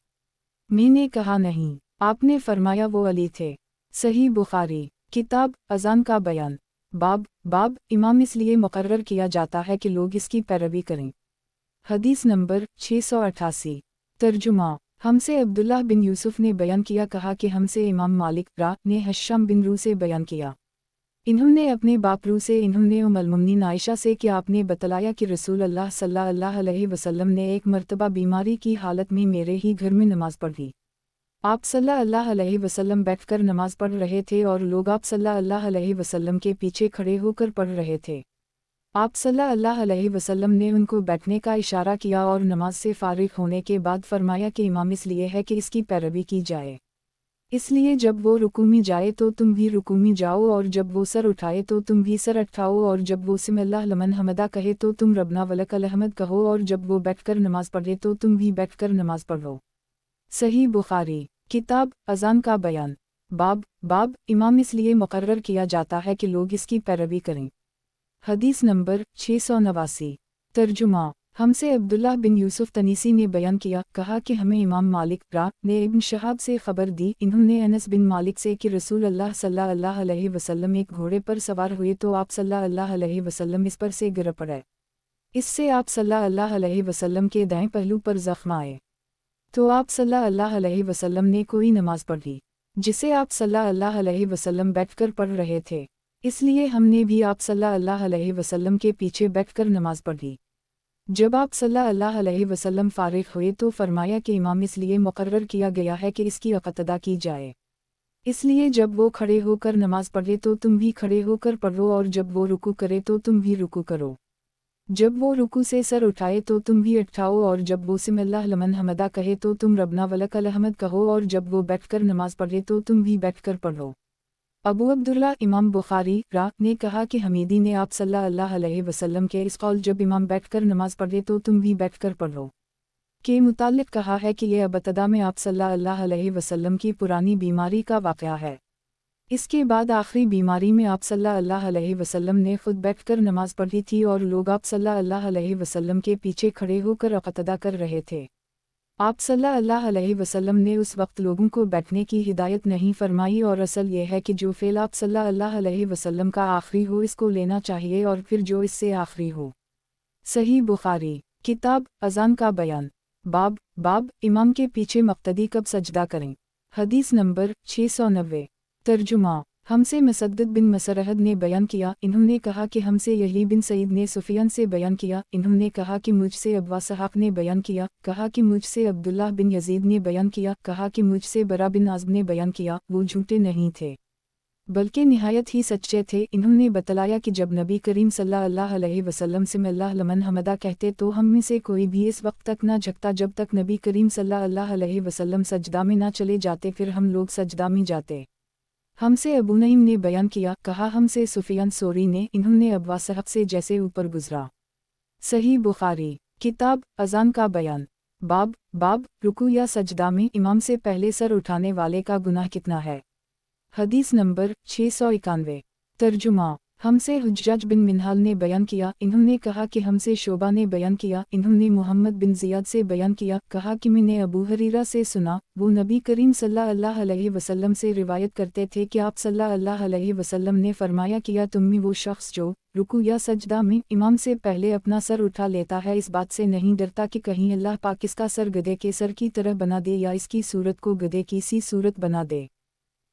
میں نے کہا نہیں۔ آپ نے فرمایا وہ علی تھے۔ صحیح بخاری، کتاب اذان کا بیان۔ باب امام اس لیے مقرر کیا جاتا ہے کہ لوگ اس کی پیروی کریں۔ حدیث نمبر 688۔ ترجمہ۔ ہم سے عبداللہ بن یوسف نے بیان کیا، کہا کہ ہم سے امام مالک نے ہشام بن رو سے بیان کیا، انہوں نے اپنے باپ رو سے، انہوں نے ام المؤمنین عائشہ سے کہ آپ نے بتلایا کہ رسول اللہ صلی اللہ علیہ وسلم نے ایک مرتبہ بیماری کی حالت میں میرے ہی گھر میں نماز پڑھی۔ آپ صلی اللہ علیہ وسلم بیٹھ کر نماز پڑھ رہے تھے اور لوگ آپ صلی اللہ علیہ وسلم کے پیچھے کھڑے ہو کر پڑھ رہے تھے۔ آپ صلی اللہ علیہ وسلم نے ان کو بیٹھنے کا اشارہ کیا اور نماز سے فارغ ہونے کے بعد فرمایا کہ امام اس لیے ہے کہ اس کی پیروی کی جائے۔ اس لیے جب وہ رکوع میں جائے تو تم بھی رکوع میں جاؤ، اور جب وہ سر اٹھائے تو تم بھی سر اٹھاؤ، اور جب وہ سمی اللہ لمن حمدہ کہے تو تم ربنا ولک الحمد کہو، اور جب وہ بیٹھ کر نماز پڑھے تو تم بھی بیٹھ کر نماز پڑھو۔ صحیح بخاری۔ کتاب اذان کا بیان۔ باب امام اس لیے مقرر کیا جاتا ہے کہ لوگ اس کی پیروی کریں۔ حدیث نمبر 689۔ ترجمہ۔ ہم سے عبداللہ بن یوسف تنیسی نے بیان کیا، کہا کہ ہمیں امام مالک نے ابن شہاب سے خبر دی، انہوں نے انس بن مالک سے کہ رسول اللہ صلی اللہ علیہ وسلم ایک گھوڑے پر سوار ہوئے تو آپ صلی اللہ علیہ وسلم اس پر سے گر پڑے، اس سے آپ صلی اللہ علیہ وسلم کے دائیں پہلو پر زخم آئے، تو آپ صلی اللہ علیہ وسلم نے کوئی نماز پڑھی جسے آپ صلی اللہ علیہ وسلم بیٹھ کر پڑھ رہے تھے، اس لیے ہم نے بھی آپ صلی اللہ علیہ وسلم کے پیچھے بیٹھ کر نماز پڑھی۔ جب آپ صلی اللہ علیہ وسلم فارغ ہوئے تو فرمایا کہ امام اس لیے مقرر کیا گیا ہے کہ اس کی اقتدا کی جائے، اس لیے جب وہ کھڑے ہو کر نماز پڑھے تو تم بھی کھڑے ہو کر پڑھو، اور جب وہ رکوع کرے تو تم بھی رکوع کرو، جب وہ رکوع سے سر اٹھائے تو تم بھی اٹھاؤ، اور جب وہ سمی اللہ لمن حمدہ کہے تو تم ربنا ولک الحمد کہو، اور جب وہ بیٹھ کر نماز پڑھے تو تم بھی بیٹھ کر پڑھو۔ ابو عبداللہ امام بخاری نے کہا کہ حمیدی نے آپ صلی اللہ علیہ وسلم کے اس قول جب امام بیٹھ کر نماز پڑھے تو تم بھی بیٹھ کر پڑھو کے متعلق کہا ہے کہ یہ ابتدا میں آپ صلی اللہ علیہ وسلم کی پرانی بیماری کا واقعہ ہے، اس کے بعد آخری بیماری میں آپ صلی اللہ علیہ وسلم نے خود بیٹھ کر نماز پڑھی تھی اور لوگ آپ صلی اللہ علیہ وسلم کے پیچھے کھڑے ہو کر اقتدا کر رہے تھے۔ آپ صلی اللہ علیہ وسلم نے اس وقت لوگوں کو بیٹھنے کی ہدایت نہیں فرمائی، اور اصل یہ ہے کہ جو فعل آپ صلی اللہ علیہ وسلم کا آخری ہو اس کو لینا چاہیے، اور پھر جو اس سے آخری ہو۔ صحیح بخاری۔ کتاب اذان کا بیان۔ باب امام کے پیچھے مقتدی کب سجدہ کریں۔ حدیث نمبر 690۔ ترجمہ۔ ہم سے مسدد بن مسرہد نے بیان کیا، انہوں نے کہا کہ ہم سے یحییٰ بن سعید نے سفیان سے بیان کیا، انہوں نے کہا کہ مجھ سے ابو اسحاق نے بیان کیا، کہا کہ مجھ سے عبداللہ بن یزید نے بیان کیا، کہا کہ مجھ سے برا بن عازب نے بیان کیا، وہ جھوٹے نہیں تھے بلکہ نہایت ہی سچے تھے۔ انہوں نے بتلایا کہ جب نبی کریم صلی اللہ علیہ وسلم سمی اللہ لمن حمدہ کہتے تو ہم میں سے کوئی بھی اس وقت تک نہ جھکتا جب تک نبی کریم صلی اللہ علیہ وسلم سجدہ میں نہ چلے جاتے، پھر ہم لوگ سجدہ میں جاتے۔ ہم سے ابو نعیم نے بیان کیا، کہا ہم سے سفیان ثوری نے، انہوں نے ابو اسحاق سے جیسے اوپر گزرا۔ صحیح بخاری۔ کتاب اذان کا بیان۔ باب رکوع یا سجدہ میں امام سے پہلے سر اٹھانے والے کا گناہ کتنا ہے۔ حدیث نمبر 691۔ ترجمہ۔ ہم سے حجاج بن منہال نے بیان کیا، انہوں نے کہا کہ ہم سے شعبہ نے بیان کیا، انہوں نے محمد بن زیاد سے بیان کیا، کہا کہ میں نے ابو ہریرہ سے سنا، وہ نبی کریم صلی اللہ علیہ وسلم سے روایت کرتے تھے کہ آپ صلی اللہ علیہ وسلم نے فرمایا کیا تم میں وہ شخص جو رکوع یا سجدہ میں امام سے پہلے اپنا سر اٹھا لیتا ہے اس بات سے نہیں ڈرتا کہ کہیں اللہ پاک اس کا سر گدھے کے سر کی طرح بنا دے یا اس کی صورت کو گدھے کی سی صورت بنا دے۔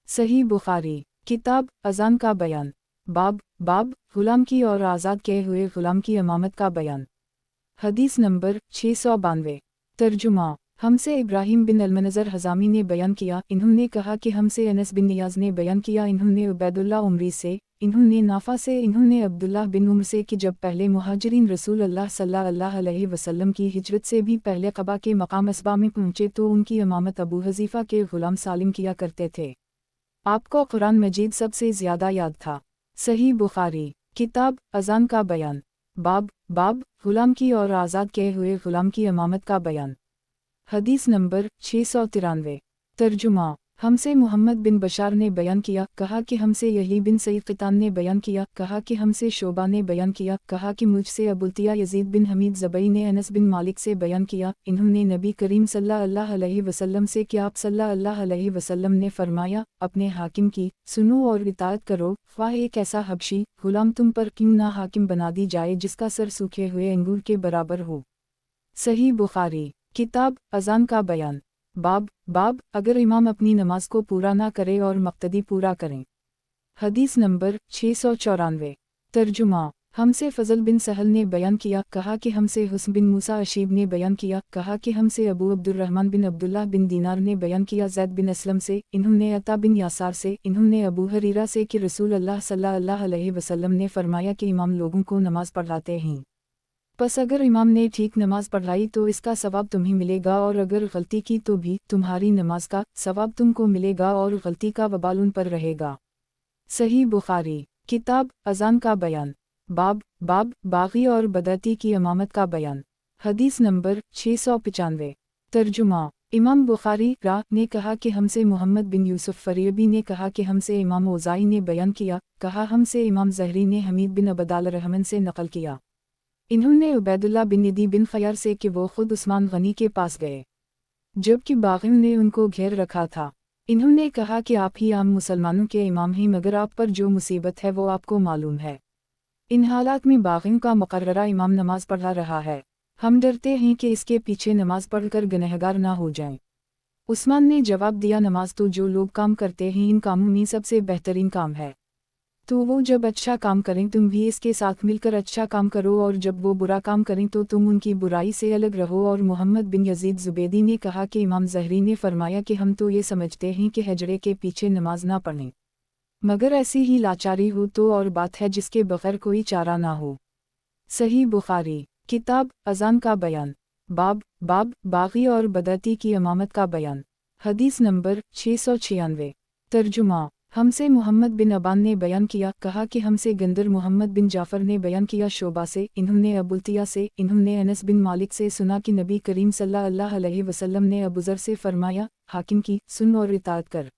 صحیح بخاری۔ کتاب اذان کا بیان۔ باب غلام کی اور آزاد کیے ہوئے غلام کی امامت کا بیان۔ حدیث نمبر 692۔ ترجمہ۔ ہم سے ابراہیم بن المنذر حزامی نے بیان کیا، انہوں نے کہا کہ ہم سے انس بن نیاز نے بیان کیا، انہوں نے عبید اللہ عمری سے، انہوں نے نافع سے، انہوں نے عبداللہ بن عمر سے کہ جب پہلے مہاجرین رسول اللہ صلی اللہ علیہ وسلم کی ہجرت سے بھی پہلے قبا کے مقام اسبا میں پہنچے تو ان کی امامت ابو حذیفہ کے غلام سالم کیا کرتے تھے۔ آپ کو قرآن مجید سب سے زیادہ یاد تھا۔ صحیح بخاری۔ کتاب اذان کا بیان۔ باب غلام کی اور آزاد کیے ہوئے غلام کی امامت کا بیان۔ حدیث نمبر 693۔ ترجمہ۔ ہم سے محمد بن بشار نے بیان کیا، کہا کہ ہم سے یحییٰ بن سعید قطان نے بیان کیا، کہا کہ ہم سے شعبہ نے بیان کیا، کہا کہ مجھ سے ابوالطیہ یزید بن حمید زبئی نے انس بن مالک سے بیان کیا، انہوں نے نبی کریم صلی اللہ علیہ وسلم سے کہ آپ صلی اللہ علیہ وسلم نے فرمایا، اپنے حاکم کی سنو اور اطاعت کرو، خواہ ایک ایسا حبشی غلام تم پر کیوں نہ حاکم بنا دی جائے جس کا سر سوکھے ہوئے انگور کے برابر ہو۔ صحیح بخاری۔ کتاب اذان کا بیان۔ باب اگر امام اپنی نماز کو پورا نہ کرے اور مقتدی پورا کریں۔ حدیث نمبر 694۔ ترجمہ۔ ہم سے فضل بن سہل نے بیان کیا، کہا کہ ہم سے حسن بن موسیٰ اشیب نے بیان کیا، کہا کہ ہم سے ابو عبد الرحمن بن عبداللہ بن دینار نے بیان کیا زید بن اسلم سے، انہوں نے عطا بن یاسار سے، انہوں نے ابو ہریرہ سے کہ رسول اللہ صلی اللہ علیہ وسلم نے فرمایا کہ امام لوگوں کو نماز پڑھاتے ہیں बस अगर इमाम ने ठीक नमाज पढ़ाई तो इसका सवाब तुम्हें मिलेगा, और अगर गलती की तो भी तुम्हारी नमाज का सवाब तुमको मिलेगा और गलती का वबाल उन पर रहेगा। सही बुखारी। किताब अज़ान का बयान। बाब बागी और बदअती की इमामत का बयान। हदीस नंबर 695। तर्जुमा। इमाम बुखारी रा ने कहा कि हमसे मोहम्मद बिन यूसुफ फरीबी ने कहा कि हमसे इमाम औज़ाई ने बयान किया, कहा हमसे इमाम ज़हरी ने हमीद बिन अबदाल रहमन से नकल किया। इन्होंने उबैदुल्लाह बिन यदी बिन ख़यार से कि वो खुद उस्मान गनी के पास गए जबकि बाग़ियों ने उनको घेर रखा था। इन्होंने कहा कि आप ही आम मुसलमानों के इमाम हैं, मगर आप पर जो मुसीबत है वो आपको मालूम है। इन हालात में बाग़ियों का मुकर्ररा इमाम नमाज पढ़ा रहा है। हम डरते हैं कि इसके पीछे नमाज पढ़कर गुनहगार ना हो जाएं। उस्मान ने जवाब दिया, नमाज तो जो लोग काम करते हैं इन कामों में सबसे बेहतरीन काम है। तो वो जब अच्छा काम करें तुम भी इसके साथ मिलकर अच्छा काम करो, और जब वो बुरा काम करें तो तुम उनकी बुराई से अलग रहो। और मोहम्मद बिन यजीद ज़ुबैदी ने कहा कि इमाम ज़हरी ने फरमाया कि हम तो ये समझते हैं कि हजरे के पीछे नमाज ना पढ़ें, मगर ऐसी ही लाचारी हो तो और बात है जिसके बगैर कोई चारा ना हो। सही बुखारी। किताब अज़ान का बयान। बाब बागी और बदअती की इमामत का बयान। हदीस नंबर 696। तर्जुमा। हमसे मोहम्मद बिन अबान ने बयान किया, कहा कि हमसे गंदर मोहम्मद बिन जाफ़र ने बयान किया शोबा से, इन्होंने अबुलतिया से, इन्होंने अनस बिन मालिक से सुना कि नबी करीम सल्लल्लाहु अलैहि वसल्लम ने अबूज़र से फरमाया, हाकिम की सुन और इताअत कर,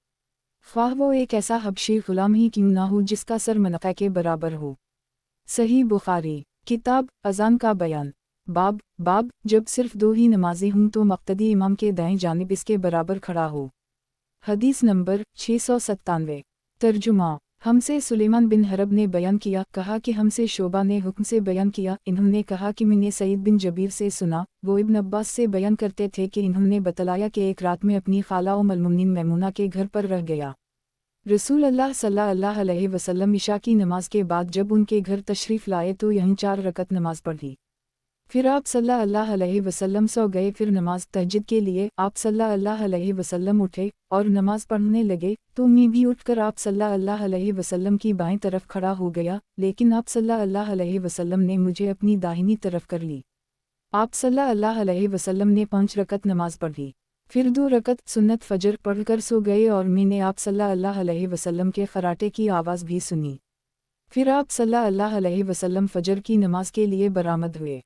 ख्वाह वो एक ऐसा हबशी गुलाम ही क्यों ना हो जिसका सर मनक़े के बराबर हो। सही बुखारी। किताब अज़ान का बयान। बाब जब सिर्फ दो ही नमाजी हों तो मक़तदी इमाम के दाएं जानिब इसके बराबर खड़ा हो। हदीस नंबर 697। तर्जुमा। हमसे सुलेमान बिन हरब ने बयान किया, कहा कि हमसे शोबा ने हुक्म से बयान किया, इन्होंने कहा कि मैंने सईद बिन जबीर से सुना, वो इब्न अब्बास से बयान करते थे कि इन्होंने बतलाया कि एक रात में अपनी खाला उम्मुल मोमिनीन मैमूना के घर पर रह गया। रसूल अल्लाह सल्लल्लाहु अलैहि वसल्लम इशा की नमाज के बाद जब उनके घर तशरीफ़ लाए तो यहीं 4 रकत नमाज पढ़ी। फिर आप सल्लल्लाहु अलैहि वसल्लम सो गए। फिर नमाज तहज्जुद के लिए आप सल्लल्लाहु अलैहि वसल्लम उठे और नमाज पढ़ने लगे, तो मैं भी उठकर आप सल्लल्लाहु अलैहि वसल्लम की बाएं तरफ खड़ा हो गया, लेकिन आप सल्लल्लाहु अलैहि वसल्लम ने मुझे अपनी दाहिनी तरफ कर ली। आप सल्लल्लाहु अलैहि वसल्लम ने 5 रकत नमाज पढ़ी, फिर 2 रकत सुन्नत फजर पढ़कर सो गए, और मैंने आप सल्लल्लाहु अलैहि वसल्लम के खराटे की आवाज़ भी सुनी। फिर आप सल्लल्लाहु अलैहि वसल्लम फजर की नमाज के लिए बरामद हुए।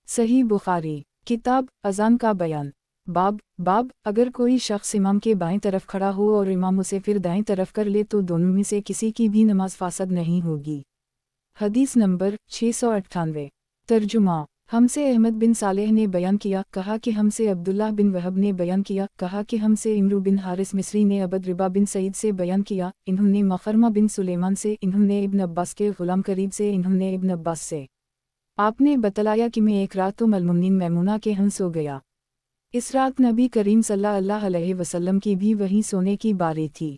सही बुखारी। किताब अज़ान का बयान। बाब अगर कोई शख्स इमाम के बाएं तरफ खड़ा हो और इमाम उसे फिर दाएं तरफ कर ले तो दोनों में से किसी की भी नमाज फासद नहीं होगी। हदीस नंबर 698। तर्जुमा। हमसे अहमद बिन सालेह ने बयान किया, कहा कि हमसे अब्दुल्लाह बिन वहब ने बयान किया, कहा कि हमसे इमरू बिन हारिस मिस्री ने अबद रिबा बिन सईद से बयान किया, इन्होंने मखरमा बिन सुलेमान से, इन्होंने इब्न अब्बास के ग़ुलाम करीब से, इन्होंने इब्न अब्बास से। आपने बतलाया कि मैं एक रात उम्मुल मोमिनीन मैमूना के यहाँ सो गया। इस रात नबी करीम सल्लल्लाहु अलैहि वसल्लम की भी वहीं सोने की बारी थी।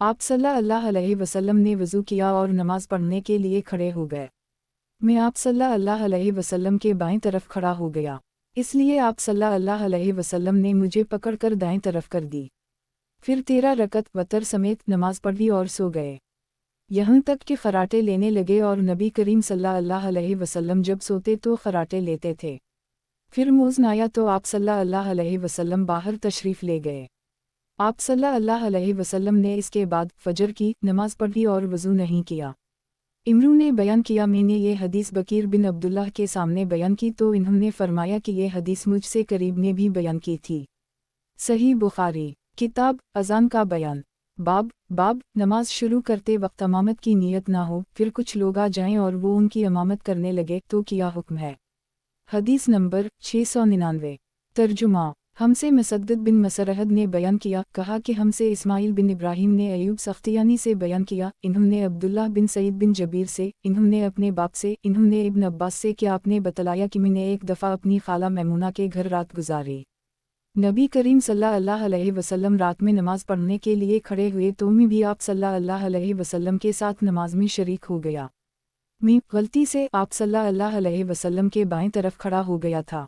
आप सल्लल्लाहु अलैहि वसल्लम ने वज़ू किया और नमाज पढ़ने के लिए खड़े हो गए। मैं आप सल्लल्लाहु अलैहि वसल्लम के बाएं तरफ खड़ा हो गया, इसलिए आप सल्लल्लाहु अलैहि वसल्लम ने मुझे पकड़कर दाएं तरफ कर दी। फिर 13 रकत वतर समेत नमाज पढ़ी और सो गए, यहाँ तक कि खराटे लेने लगे, और नबी करीम सल्लल्लाहु अलैहि वसल्लम जब सोते तो खराटे लेते थे। फिर मुअज़्ज़िन आया तो आप सल्लल्लाहु अलैहि वसल्लम बाहर तशरीफ़ ले गए। आप सल्लल्लाहु अलैहि वसल्लम ने इसके बाद फजर की नमाज पढ़ी और वज़ू नहीं किया। इमरू ने बयान किया, मैंने ये हदीस बकीर बिन अब्दुल्लाह के सामने बयान की तो इन्होंने फरमाया कि ये हदीस मुझसे करीब ने भी बयान की थी। सही बुखारी। किताब अज़ान का बयान। बाब नमाज शुरू करते वक्त इमामत की नीयत ना हो, फिर कुछ लोग आ जाएं और वो उनकी इमामत करने लगे तो क्या हुक्म है। हदीस नंबर 699। तर्जुमा। हमसे मुसद्दद बिन मसरहद ने बयान किया, कहा कि हमसे इस्माइल बिन इब्राहीम ने अयूब सख्तियानी से बयान किया, इन्होंने अब्दुल्लाह बिन सईद बिन जबीर से, इन्होंने अपने बाप से, इन्होंने इब्न अब्बास से कि आपने बतलाया कि मैंने एक दफ़ा अपनी खाला मैमूना के घर रात गुजारी। नबी करीम सल्लल्लाहु अलैहि वसल्लम रात में नमाज पढ़ने के लिए खड़े हुए तो मैं भी आप सल्लल्लाहु अलैहि वसल्लम के साथ नमाज में शरीक हो गया। मैं गलती से आप सल्लल्लाहु अलैहि वसल्लम के बाएं तरफ खड़ा हो गया था।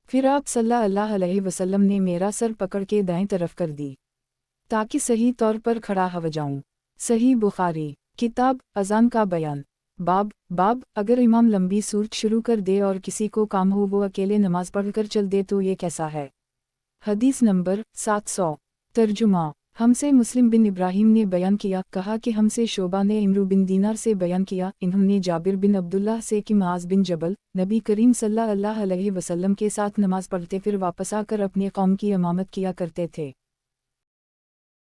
फिर आप सल्लल्लाहु अलैहि वसल्लम ने मेरा सर पकड़ के दाएं तरफ कर दी ताकि सही तौर पर खड़ा हो जाऊं। सही बुखारी। किताब अज़ान का बयान। बाब अगर इमाम लंबी सूरत शुरू कर दे और किसी को काम हो वो अकेले नमाज पढ़ कर चल दे तो ये कैसा है? हदीस नंबर 700। तर्जुमा। हमसे मुस्लिम बिन इब्राहीम ने बयान किया, कहा कि हमसे शोबा ने इमरू बिन दीनार से बयान किया, इन्होंने जाबिर बिन अब्दुल्लाह से कि मुआज़ बिन जबल नबी करीम सल्लल्लाहु अलैहि वसल्लम के साथ नमाज पढ़ते फिर वापस आकर अपनी कौम की इमामत किया करते थे।